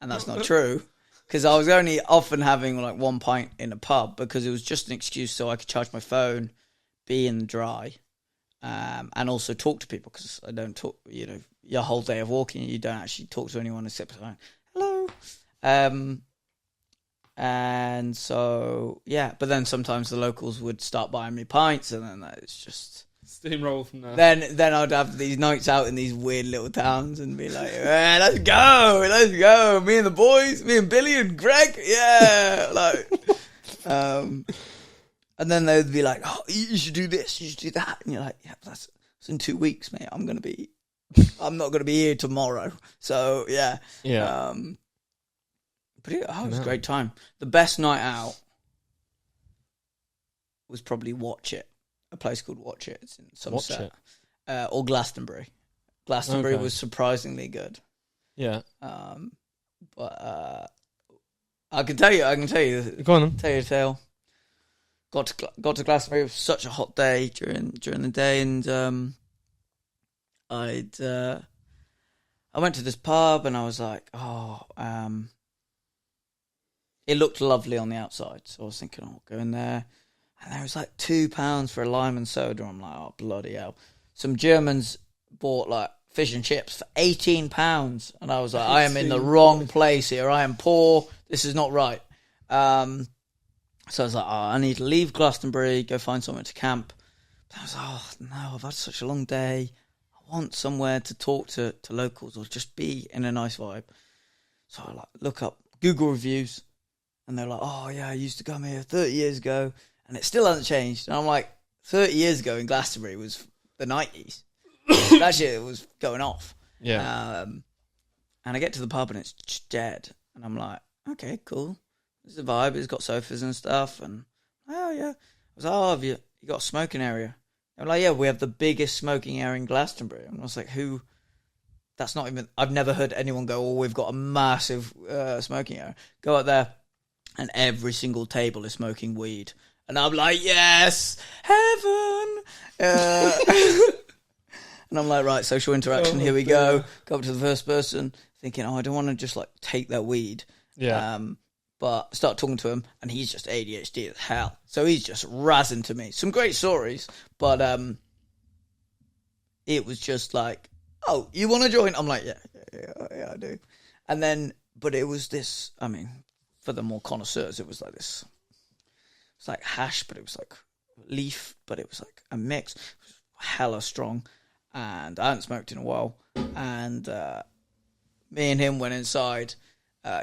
and that's not true. Because I was only often having like 1 pint in a pub because it was just an excuse so I could charge my phone, be in the dry, and also talk to people because I don't talk. You know, your whole day of walking, you don't actually talk to anyone except hello. And so yeah, but then sometimes the locals would start buying me pints, and then it's just. Steamroll from there. Then I'd have these nights out in these weird little towns and be like, "Man, let's go, me and the boys, me and Billy and Greg, yeah." Like, and then they'd be like, "Oh, you should do this, you should do that," and you're like, "Yeah, that's in 2 weeks, mate. I'm not gonna be here tomorrow." So yeah, Yeah. but it was a great time. The best night out was probably Watch It. A place called Watch It. It's in Somerset. Or Glastonbury. Glastonbury Okay. was surprisingly good. Yeah. But I can tell you. Go on then. Tell you a tale. Got to Glastonbury. It was such a hot day during the day, and I went to this pub, and I was like, it looked lovely on the outside, so I was thinking, I'll go in there. And there was like £2 for a lime and soda. I'm like, oh, bloody hell. Some Germans bought like fish and chips for £18. And I was like, I am in the wrong place here. I am poor. This is not right. So I was like, I need to leave Glastonbury, go find somewhere to camp. But I was like, oh, no, I've had such a long day. I want somewhere to talk to locals or just be in a nice vibe. So I like look up Google reviews. And they're like, oh, yeah, I used to come here 30 years ago. And it still hasn't changed. And I'm like, 30 years ago in Glastonbury was the 90s. That shit was going off. Yeah. And I get to the pub and it's just dead. And I'm like, okay, cool. This is a vibe. It's got sofas and stuff. And, oh, yeah. I was like, oh, have you got a smoking area? I'm like, yeah, we have the biggest smoking area in Glastonbury. And I was like, who? That's not even... I've never heard anyone go, oh, we've got a massive smoking area. Go out there, and every single table is smoking weed. And I'm like, yes, heaven. And I'm like, right, social interaction, here we go. Go up to the first person, thinking, oh, I don't want to just, like, take their weed. Yeah. But start talking to him, and he's just ADHD as hell. So he's just razzing to me. Some great stories, but it was just like, oh, you want to join? I'm like, yeah, I do. And then, but it was this, I mean, for the more connoisseurs, it was like this. It's like hash, but it was like leaf, but it was like a mix. It was hella strong. And I hadn't smoked in a while. And me and him went inside.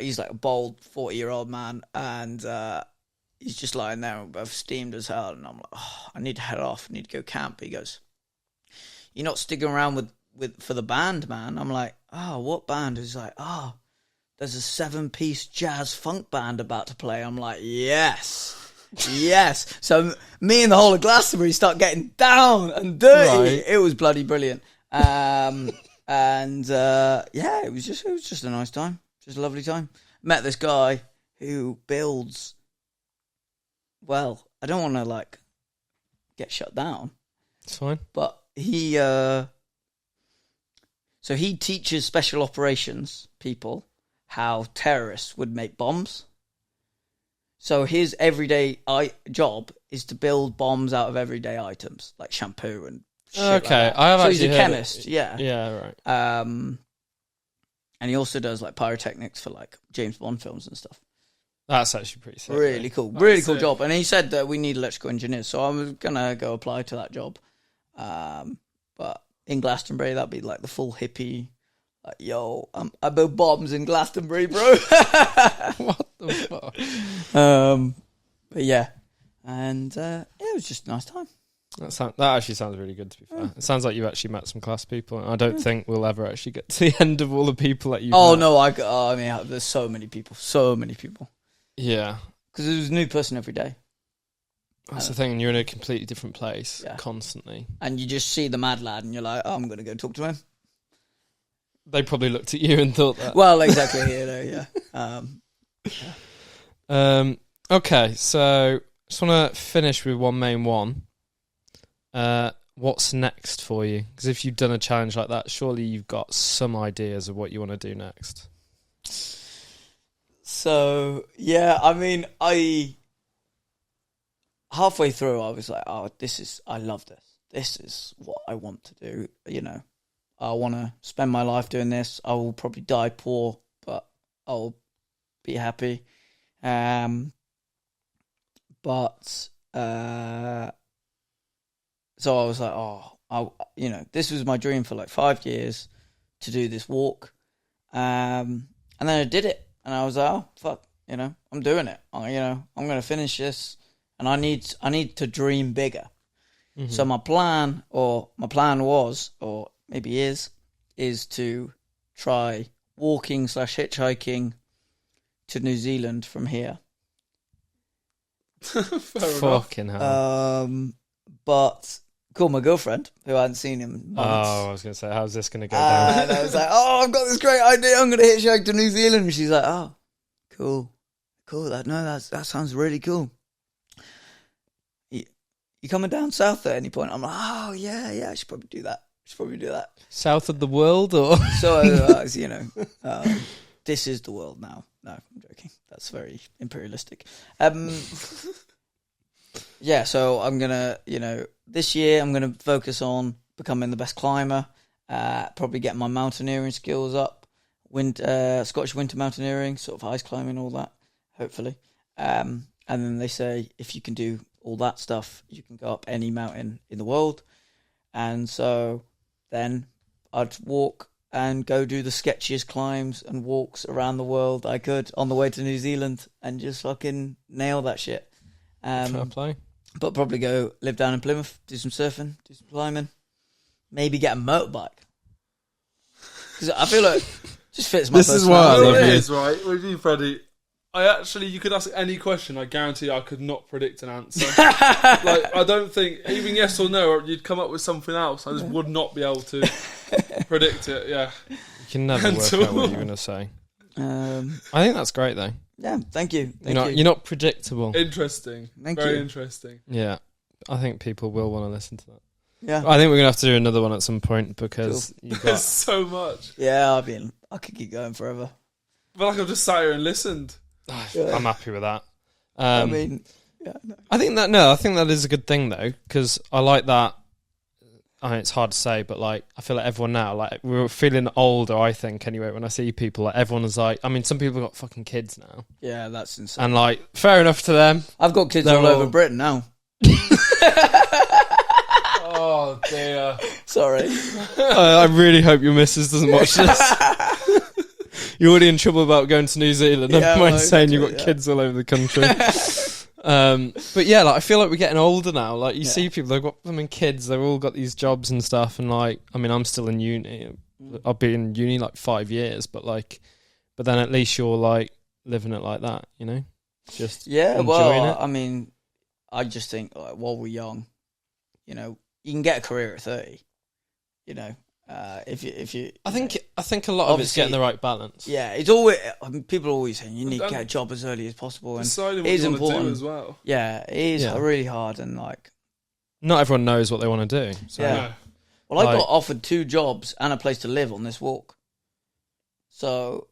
He's like a bold 40-year-old man. And he's just lying there, both steamed as hell. And I'm like, oh, I need to head off. I need to go camp. He goes, you're not sticking around with for the band, man. I'm like, oh, what band? He's like, oh, there's a 7-piece jazz funk band about to play. I'm like, yes. Yes. So me and the whole of Glastonbury start getting down and dirty. Right. It was bloody brilliant. Yeah, it was just a nice time. Just a lovely time. Met this guy who builds, well, I don't want to like get shut down. It's fine. But he so he teaches special operations people how terrorists would make bombs. So his everyday job is to build bombs out of everyday items, like shampoo and shit like that. I have so actually he's a chemist, yeah. Yeah, right. And he also does like pyrotechnics for like James Bond films and stuff. That's actually pretty sick. Really cool. Really cool job. And he said that we need electrical engineers, so I was going to go apply to that job. But in Glastonbury, that'd be like the full hippie, like, yo, I build bombs in Glastonbury, bro. What the fuck? But yeah. And it was just a nice time. That actually sounds really good, to be fair. It sounds like you actually met some class people, and I don't think we'll ever actually get to the end of all the people that you've met. No, I mean, there's so many people. Yeah. Because there's a new person every day. That's the thing, and you're in a completely different place constantly. And you just see the mad lad, and you're like, oh, I'm going to go talk to him. They probably looked at you and thought that. Well, exactly, yeah. Okay, so just want to finish with one main one. What's next for you? Because if you've done a challenge like that, surely you've got some ideas of what you want to do next. So, yeah, I mean, halfway through, I was like, oh, I love this. This is what I want to do, you know. I want to spend my life doing this. I will probably die poor, but I'll be happy. So I was like, this was my dream for like 5 years to do this walk. And then I did it. And I was like, oh, fuck, I'm doing it. I'm going to finish this. And I need to dream bigger. Mm-hmm. So my plan was, or maybe is to try walking / hitchhiking to New Zealand from here. Fucking hell. But call my girlfriend, who I hadn't seen in months. Oh, I was going to say, how's this going to go down? And I was like, oh, I've got this great idea. I'm going to hitchhike to New Zealand. And she's like, oh, cool. That sounds really cool. You coming down south at any point? I'm like, oh, yeah, I should probably do that. South of the world, or? So, this is the world now. No, I'm joking. That's very imperialistic. Yeah, so I'm going to, this year I'm going to focus on becoming the best climber, probably getting my mountaineering skills up, Scottish winter mountaineering, sort of ice climbing, all that, hopefully. And then they say if you can do all that stuff, you can go up any mountain in the world. And so then I'd walk and go do the sketchiest climbs and walks around the world I could on the way to New Zealand and just fucking nail that shit. Fair play. But probably go live down in Plymouth, do some surfing, do some climbing, maybe get a motorbike. Because I feel like Just fits my This is why I personality. love It you. is, right? With you, Freddie. You could ask any question. I guarantee I could not predict an answer. Like, I don't think, even yes or no, or you'd come up with something else. I just would not be able to predict it. Yeah. You can never work out what you're going to say. I think that's great, though. Yeah, thank you. You're not predictable. Interesting. Thank Very you. interesting. Yeah. I think people will want to listen to that. Yeah, I think we're going to have to do another one at some point because you've There's got... so much. yeah. I could keep going forever. I feel like I've just sat here and listened. I'm happy with that. I mean, yeah, no. I think that is a good thing though, because I like that. I mean, it's hard to say, but like, I feel like everyone now, like, we're feeling older. I think anyway, when I see people, like, everyone is like, I mean, some people have got fucking kids now, Yeah, that's insane. and like, fair enough to them. I've got kids They're all over all- Britain now. Oh, dear. Sorry. I really hope your missus doesn't watch this. You're already in trouble about going to New Zealand. Never Yeah, mind well, saying you've got exactly, kids all over the country. But yeah, like, I feel like we're getting older now. Like, you Yeah. see people, they've got kids, they've all got these jobs and stuff, and like, I mean, I'm still in uni. I'll be in uni like 5 years, but then at least you're like living it like that, you know? Just Yeah, enjoying well, it. I mean, I just think like, while we're young, you know, you can get a career at 30. You know, if you. I think a lot of it's Obviously- getting the right balance. Yeah, it's always. I mean, people are always saying you need to Then- get a job as early as possible, and Deciding it what is you want to do important. as well. Yeah, it is Yeah. really hard, and like, Not everyone knows what they want to do. So. Yeah. No. well, I Like- got offered 2 jobs and a place to live on this walk, so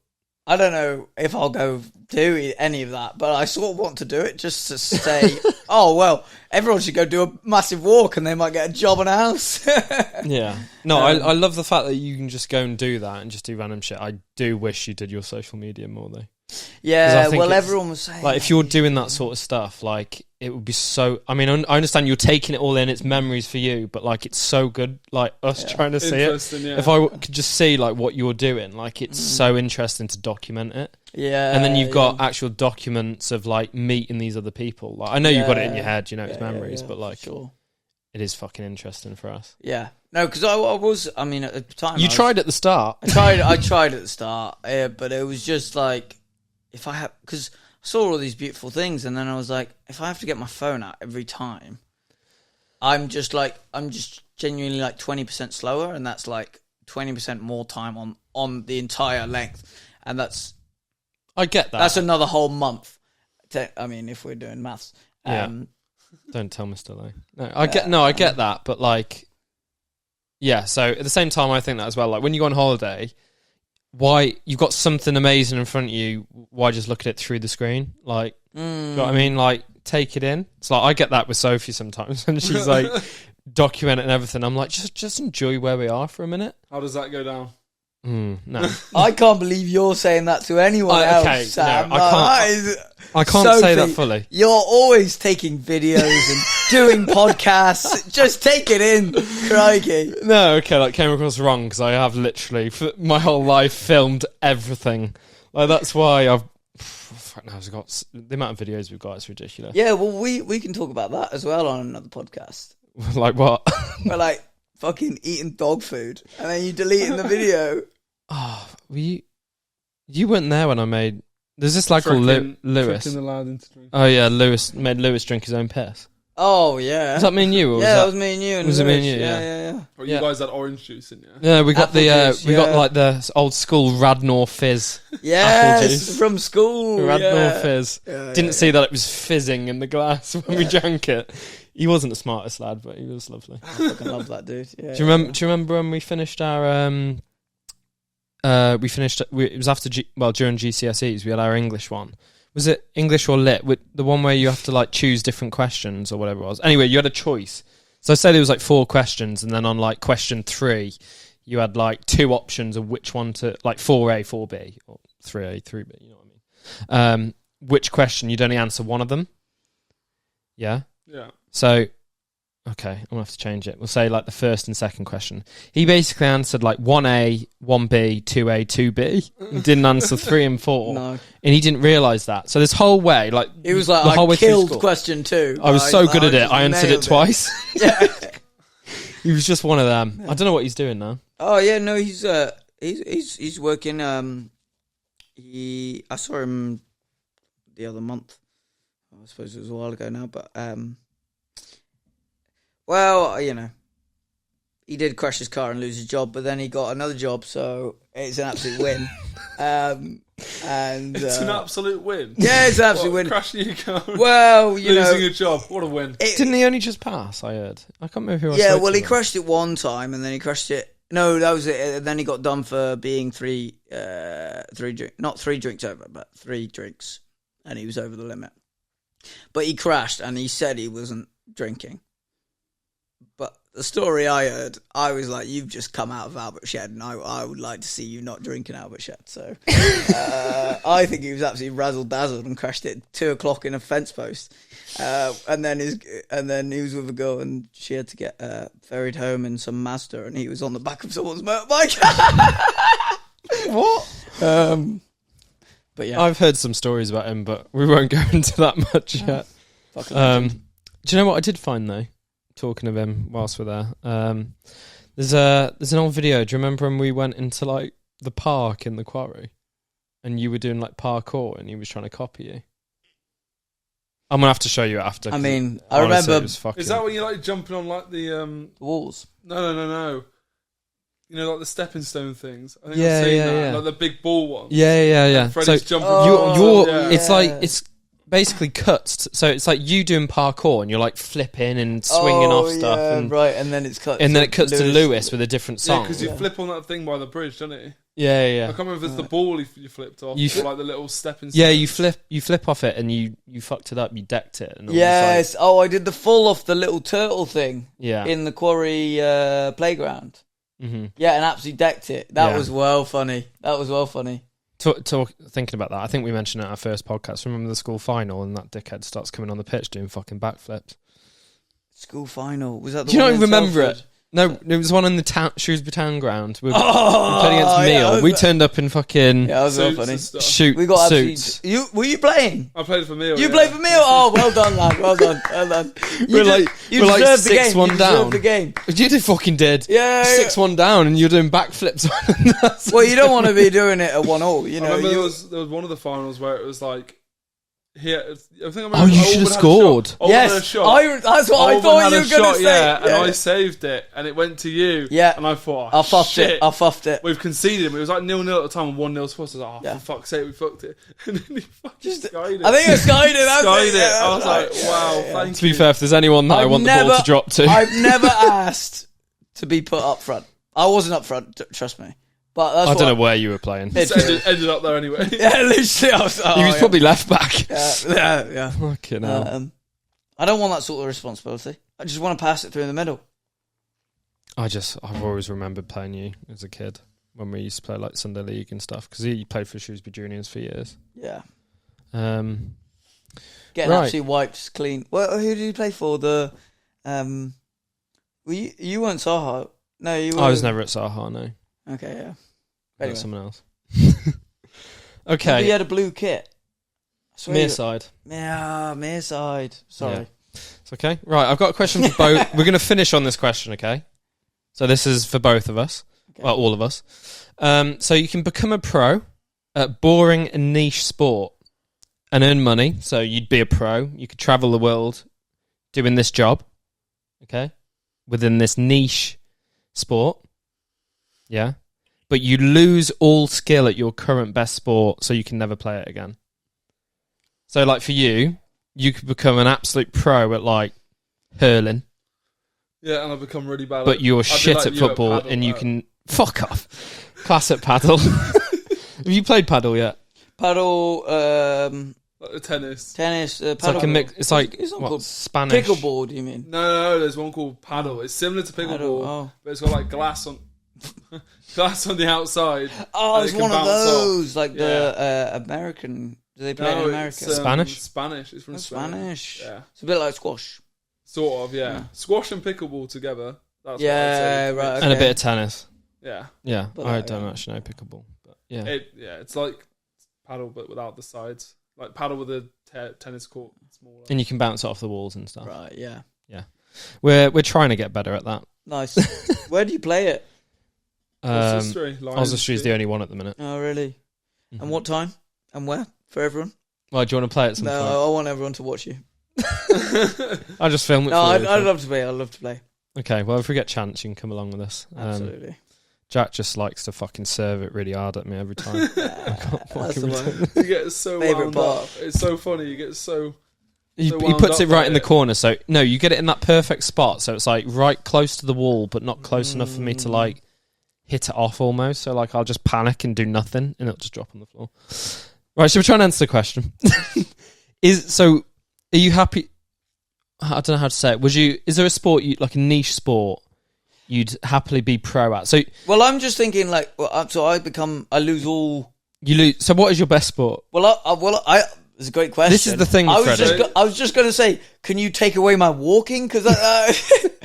I don't know if I'll go do any of that, but I sort of want to do it just to say, oh well, everyone should go do a massive walk, and they might get a job and a house. Yeah. No, I love the fact that you can just go and do that and just do random shit. I do wish you did your social media more though. 'Cause Yeah, I think well, it's- everyone was saying Like, if you're doing that sort of stuff, like, it would be so... I mean, I understand you're taking it all in, it's memories for you, but, like, it's so good, like, us trying to see it. Interesting, yeah. If I could just see, like, what you're doing, like, it's so interesting to document it. yeah, And then you've got yeah. actual documents of, like, meeting these other people. Like, I know you've got it in your Yeah. head, you know, it's Yeah, memories, yeah, but, like, sure. it is fucking interesting for us. Yeah, no, because I was. I mean, at the time, You tried at the start. I tried at the start, but it was just like if I had because I saw all these beautiful things, and then I was like, if I have to get my phone out every time, I'm just genuinely like 20% slower, and that's like 20% more time on the entire length, and that's I get that. that's another whole month. I mean, if we're doing maths, Yeah. Don't tell Mr. Lowe. No, I get that, but like, yeah. So at the same time, I think that as well. Like, when you go on holiday, why you've got something amazing in front of you? Why just look at it through the screen? Like, you know what I mean? Like, take it in. It's like I get that with Sophie sometimes, and she's like documenting everything. I'm like, just enjoy where we are for a minute. How does that go down? No, I can't believe you're saying that to anyone else, okay, Sam. no, I Like, can't- that is- I can't say that Sophie, fully. You're always taking videos and doing podcasts. Just take it in, crikey. No, okay, like came across wrong because I have literally for my whole life filmed everything. Like, that's why I've got the amount of videos we've got is ridiculous. Yeah, well, we can talk about that as well on another podcast. Like what? We're like fucking eating dog food, and then you deleting the video. Oh, you weren't there when I made. There's this lad called Lewis. Tricking the lad into drink. Oh yeah, Lewis made Lewis drink his own piss. Oh yeah, Was that me and you? Or was yeah, that it was me and you. And was it me and Lewis. you? Yeah. yeah. Oh, Yeah. you guys had orange juice in, yeah? Yeah, we got Apple juice, we got yeah. like the old school Radnor fizz. Yes, juice. from school. Radnor yeah. fizz. Yeah, Didn't yeah. see that it was fizzing in the glass when we drank it. He wasn't the smartest lad, but he was lovely. I fucking love that dude. Yeah, Do you remember when we finished our it was after during GCSEs we had our English one. Was it English or lit? With the one where you have to like choose different questions or whatever it was. Anyway, you had a choice. So I said it was like 4 questions, and then on like question 3, you had like 2 options of which one to like 4A, 4B, or 3A, 3B. You know what I mean? Which question you'd only answer one of them. Yeah. Yeah. So, okay, I'm gonna have to change it. We'll say like the first and second question. He basically answered like 1A, 1B, 2A, 2B. He didn't answer 3 and 4, No, and he didn't realise that. So this whole way, like he was like, the whole I way through killed school, question 2. I was Like, so good at it. just I answered it nailed twice. Yeah. He was just one of them. I don't know what he's doing now. Oh yeah, no, he's He's working. I saw him the other month. I suppose it was a while ago now, but well, you know, he did crash his car and lose his job, but then he got another job, so it's an absolute win. And it's an absolute win. Yeah, it's an absolute win. Crashing your car. Well, you know, losing a job. What a win! Didn't he only just pass? I heard. I can't remember who. Yeah, well, he crashed it one time, and then he crashed it. No, that was it. And then he got done for being not 3 drinks over, but 3 drinks, and he was over the limit. But he crashed, and he said he wasn't drinking. But the story I heard, I was like, "You've just come out of Albert Shed, and I would like to see you not drinking Albert Shed." So I think he was absolutely razzle dazzled and crashed it at 2:00 in a fence post. And then he was with a girl, and she had to get ferried home in some Mazda, and he was on the back of someone's motorbike. What? But yeah, I've heard some stories about him, but we won't go into that much yet. Do you know what I did find though? Talking of him, whilst we're there, there's an old video. Do you remember when we went into like the park in the quarry, and you were doing like parkour, and he was trying to copy you? I'm gonna have to show you after. I mean, honestly, I remember. it was fucking... Is that when you're like jumping on like the walls? No. You know, like the stepping stone things. I think Yeah, I've seen yeah, that. yeah. Like the big ball one. Yeah. Freddie's So jumping. you're it's yeah. like it's basically cuts. So it's like you doing parkour, and you're like flipping and swinging off stuff, yeah, and right, and then it's cut. and then it cuts to Lewis with a different Yeah, song. because you flip on that thing by the bridge, don't you? Yeah. I can't remember if it's the ball you flipped off, You or like the little stepping. Yeah, stones. you flip off it, and you fucked it up. You decked it. And it was Yes. I did the fall off the little turtle thing yeah. in the quarry playground. Mm-hmm. Yeah, and absolutely decked it. That Yeah. was well funny. Thinking about that, I think we mentioned it in our first podcast. Remember the school final, and that dickhead starts coming on the pitch doing fucking backflips. School final, was that the Do you one not in remember Telford? it? No, it was one in the Shrewsbury Town ground. We played Oh, against Meal. yeah, We turned up in fucking yeah, that was well Suits funny. and stuff. shoot We got suits. Were you playing? I played for Meal. You yeah. played for me? Oh, well done, lad. Well done. We're like you 6-1 deserved the game. You down. deserved the game. You did fucking did. Yeah. 6-1 down, and you're doing backflips. Well, you don't want to be doing it at 1-1. You I know. remember there was one of the finals where it was like. I think I remember Oh, you should have scored. Yes, that's what I thought you were going to say. Yeah, and I saved it, and it went to you. Yeah. And I thought, I fuffed shit. it. I fuffed it. We've conceded him. It was like 0-0 at the time and 1-0 to us. I was like, oh, Yeah. for fuck's sake, we fucked it. And then he fucking skied it. I think I skied it. That's Skied it. Yeah, I was like, that's right. wow, Yeah. thank To be you. fair, if there's anyone that I want the ball to drop to, I've never asked to be put up front. I wasn't up front, trust me. But that's I don't know where you were playing. It's Ended up there anyway. Yeah, literally. I was, He was probably left back. Yeah. Fucking hell. I don't want that sort of responsibility. I just want to pass it through in the middle. I've always remembered playing you as a kid when we used to play like Sunday League and stuff, because he played for Shrewsbury Juniors for years. Yeah. Um, Getting Right. absolutely wiped clean. Well, who did you play for? The you weren't Saha. No, you were. I was never at Saha, no. Okay, yeah. That's Anyway. someone else. Maybe Okay. you had a blue kit. Mearside. Yeah, Mearside. Sorry. Yeah. It's okay. Right, I've got a question for both. We're going to finish on this question, okay? So this is for both of us. Okay. Well, all of us. So you can become a pro at boring and niche sport and earn money. So you'd be a pro. You could travel the world doing this job, okay? Within this niche sport. Yeah. But you lose all skill at your current best sport, so you can never play it again. So, like, for you, you could become an absolute pro at, like, hurling, Yeah, and I've become really bad but you're I'd be shit like at you football, paddle, and you can... Fuck off. Class at paddle. Have you played paddle yet? Paddle, like the tennis. tennis, It's paddle. like a mix... It's like, It's not what, called Spanish? pickleball, you mean? No, there's one called paddle. It's similar to pickleball, Paddle, oh. but it's got like glass on the outside. Oh, and it's it can one of bounce off. those, like the American. Do they play it in America? It's, Spanish? Spanish. It's from Oh, Spain. Spanish. Yeah, It's a bit like squash. sort of. Yeah, Yeah. squash and pickleball together. That's Yeah, what I'd say. right, And a okay. bit of tennis. Yeah, Yeah, But I like, don't yeah. actually know pickleball. But yeah. it's like paddle but without the sides. Like paddle with a tennis court smaller. And you can bounce it off the walls and stuff. Right, yeah. We're trying to get better at that. Nice. Where do you play it? Oswestry is the only one at the minute. Oh, really? Mm-hmm. And what time? And where? For everyone? Well, do you want to play at some point? No, I want everyone to watch you. I'll just film it. No, I'd love to play. I'd love to play. Okay, well, if we get a chance, you can come along with us. Absolutely. Jack just likes to fucking serve it really hard at me every time. That's the one. You get so wound up. It's so funny. You get so... He puts it right in the corner. So, no, you get it in that perfect spot. So it's like right close to the wall, but not close enough for me to like hit it off almost. So like I'll just panic and do nothing and it'll just drop on the floor. Right, so we're trying to answer the question. Are you happy? I don't know how to say it. Is there a sport, like a niche sport, you'd happily be pro at? So, well, I'm just thinking like, I lose all. You lose. So what is your best sport? It's a great question. This is the thing, Freddie. I was just going to say, can you take away my walking? Because I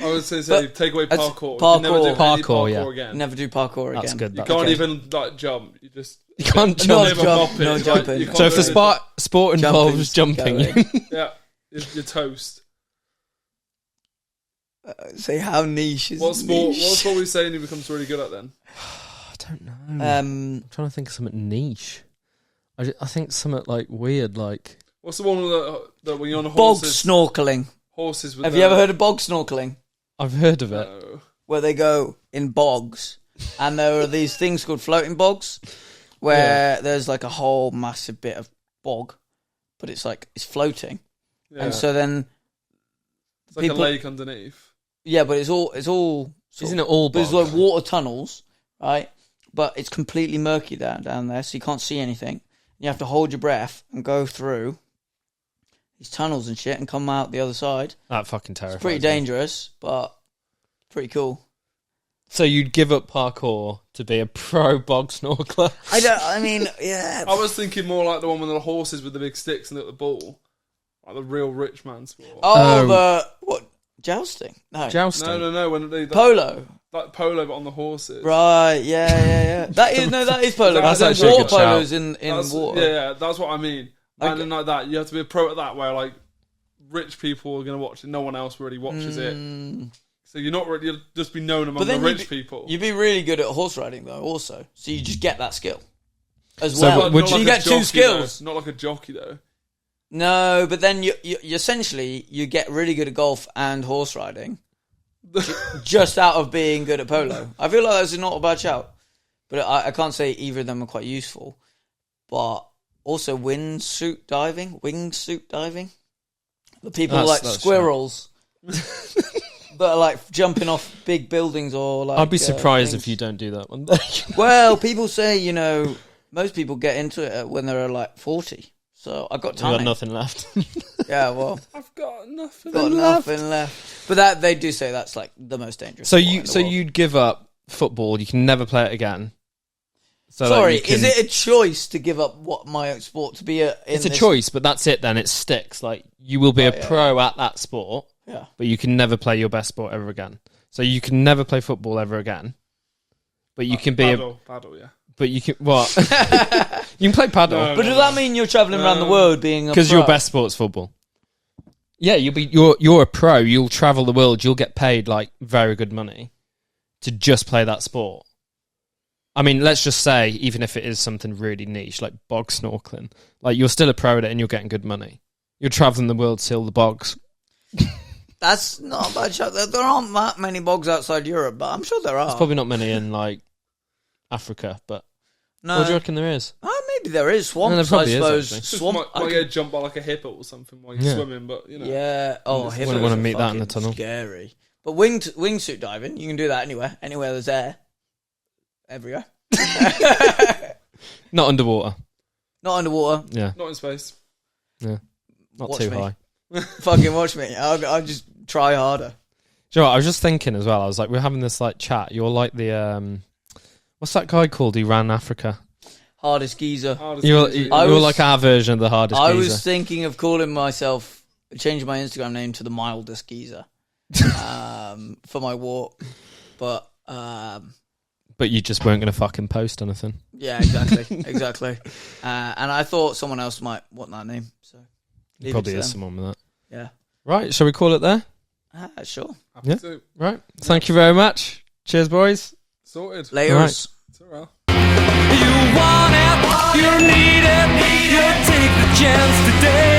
would say take away parkour. Parkour, yeah. Again. Never do parkour again. That's good. You can't even like jump. You can't jump. No jumping. So if the sport involves jumping, yeah, you're toast. Say how niche is what sport are we saying he becomes really good at then? I don't know. I'm trying to think of something niche. I think something like weird, like... What's the one that when you're on bog horses... snorkeling. Horses with Have you ever heard of bog snorkeling? I've heard of it. No. Where they go in bogs, and there are these things called floating bogs, where there's like a whole massive bit of bog, but it's floating. Yeah. And so then... It's like a lake underneath. Yeah, but it's all... Isn't it all bog? There's like water tunnels, right? But it's completely murky down there, so you can't see anything. You have to hold your breath and go through these tunnels and shit and come out the other side. That fucking terrifies It's pretty dangerous, but pretty cool. So you'd give up parkour to be a pro bog snorkeler? Yeah. I was thinking more like the one with the horses with the big sticks and the ball. Like the real rich man sport. What? Jousting? No. Jousting? No. When they... Polo? Like polo, but on the horses. Right, yeah. That is polo. That's actually water polos in water. Yeah, that's what I mean. And then like that, you have to be a pro at that, where like rich people are going to watch it, no one else really watches it. So you're not really, you'll just be known among the rich people. You'd be really good at horse riding though, also. So you just get that skill as so well. Would you get two skills? Not like a jockey though. No, but then you essentially you get really good at golf and horse riding. Just out of being good at polo. I feel like that's not a bad shout. But I can't say either of them are quite useful. But also wingsuit diving. The people like squirrels that are like jumping off big buildings or like... I'd be surprised if you don't do that one day. Well, people say, most people get into it when they're like 40. So I've got time. I've got nothing left. Yeah, well, I've got nothing left. But that they do say that's like the most dangerous. So you'd give up football? You can never play it again. So sorry, is it a choice to give up my sport to be a? It's a choice, but that's it. Then it sticks. Like you will be a pro at that sport. Yeah, but you can never play your best sport ever again. So you can never play football ever again. But you can be paddle, yeah. But you can what? You can play paddle. But does that mean you're travelling around the world being a pro? Because your best sport's football. Yeah, you're a pro. You'll travel the world. You'll get paid like very good money to just play that sport. I mean, let's just say, even if it is something really niche like bog snorkeling, like you're still a pro at it and you're getting good money. You're travelling the world till the bogs. That's not a bad shot. There aren't that many bogs outside Europe, but I'm sure there are. There's probably not many in like Africa, but no. What do you reckon there is? Maybe there is swamps. No, there probably I suppose. Is, swamp. Might get jumped by like a hippo or something while you're swimming, but Yeah. Oh, hippos. Wouldn't want to meet that in the tunnel. Scary. But wingsuit diving, you can do that anywhere there's air. Everywhere. Not underwater. Not underwater. Yeah. Not in space. Yeah. Not Watch too me. high. Fucking watch me. I'll just try harder. Do you know what? I was just thinking as well. I was like, we're having this like chat. You're like the what's that guy called who ran Africa? Hardest geezer. You're like our version of the hardest geezer. I was thinking of calling myself, changing my Instagram name to the mildest geezer for my walk, but you just weren't going to fucking post anything. Yeah, exactly. And I thought someone else might want that name, so probably is someone with that. Yeah. Right, shall we call it there? Sure. Yeah. Right. Thank you very much. Cheers, boys. Sorted. Laters. Right. Ta-ra. You want it, you need it, you take the chance today.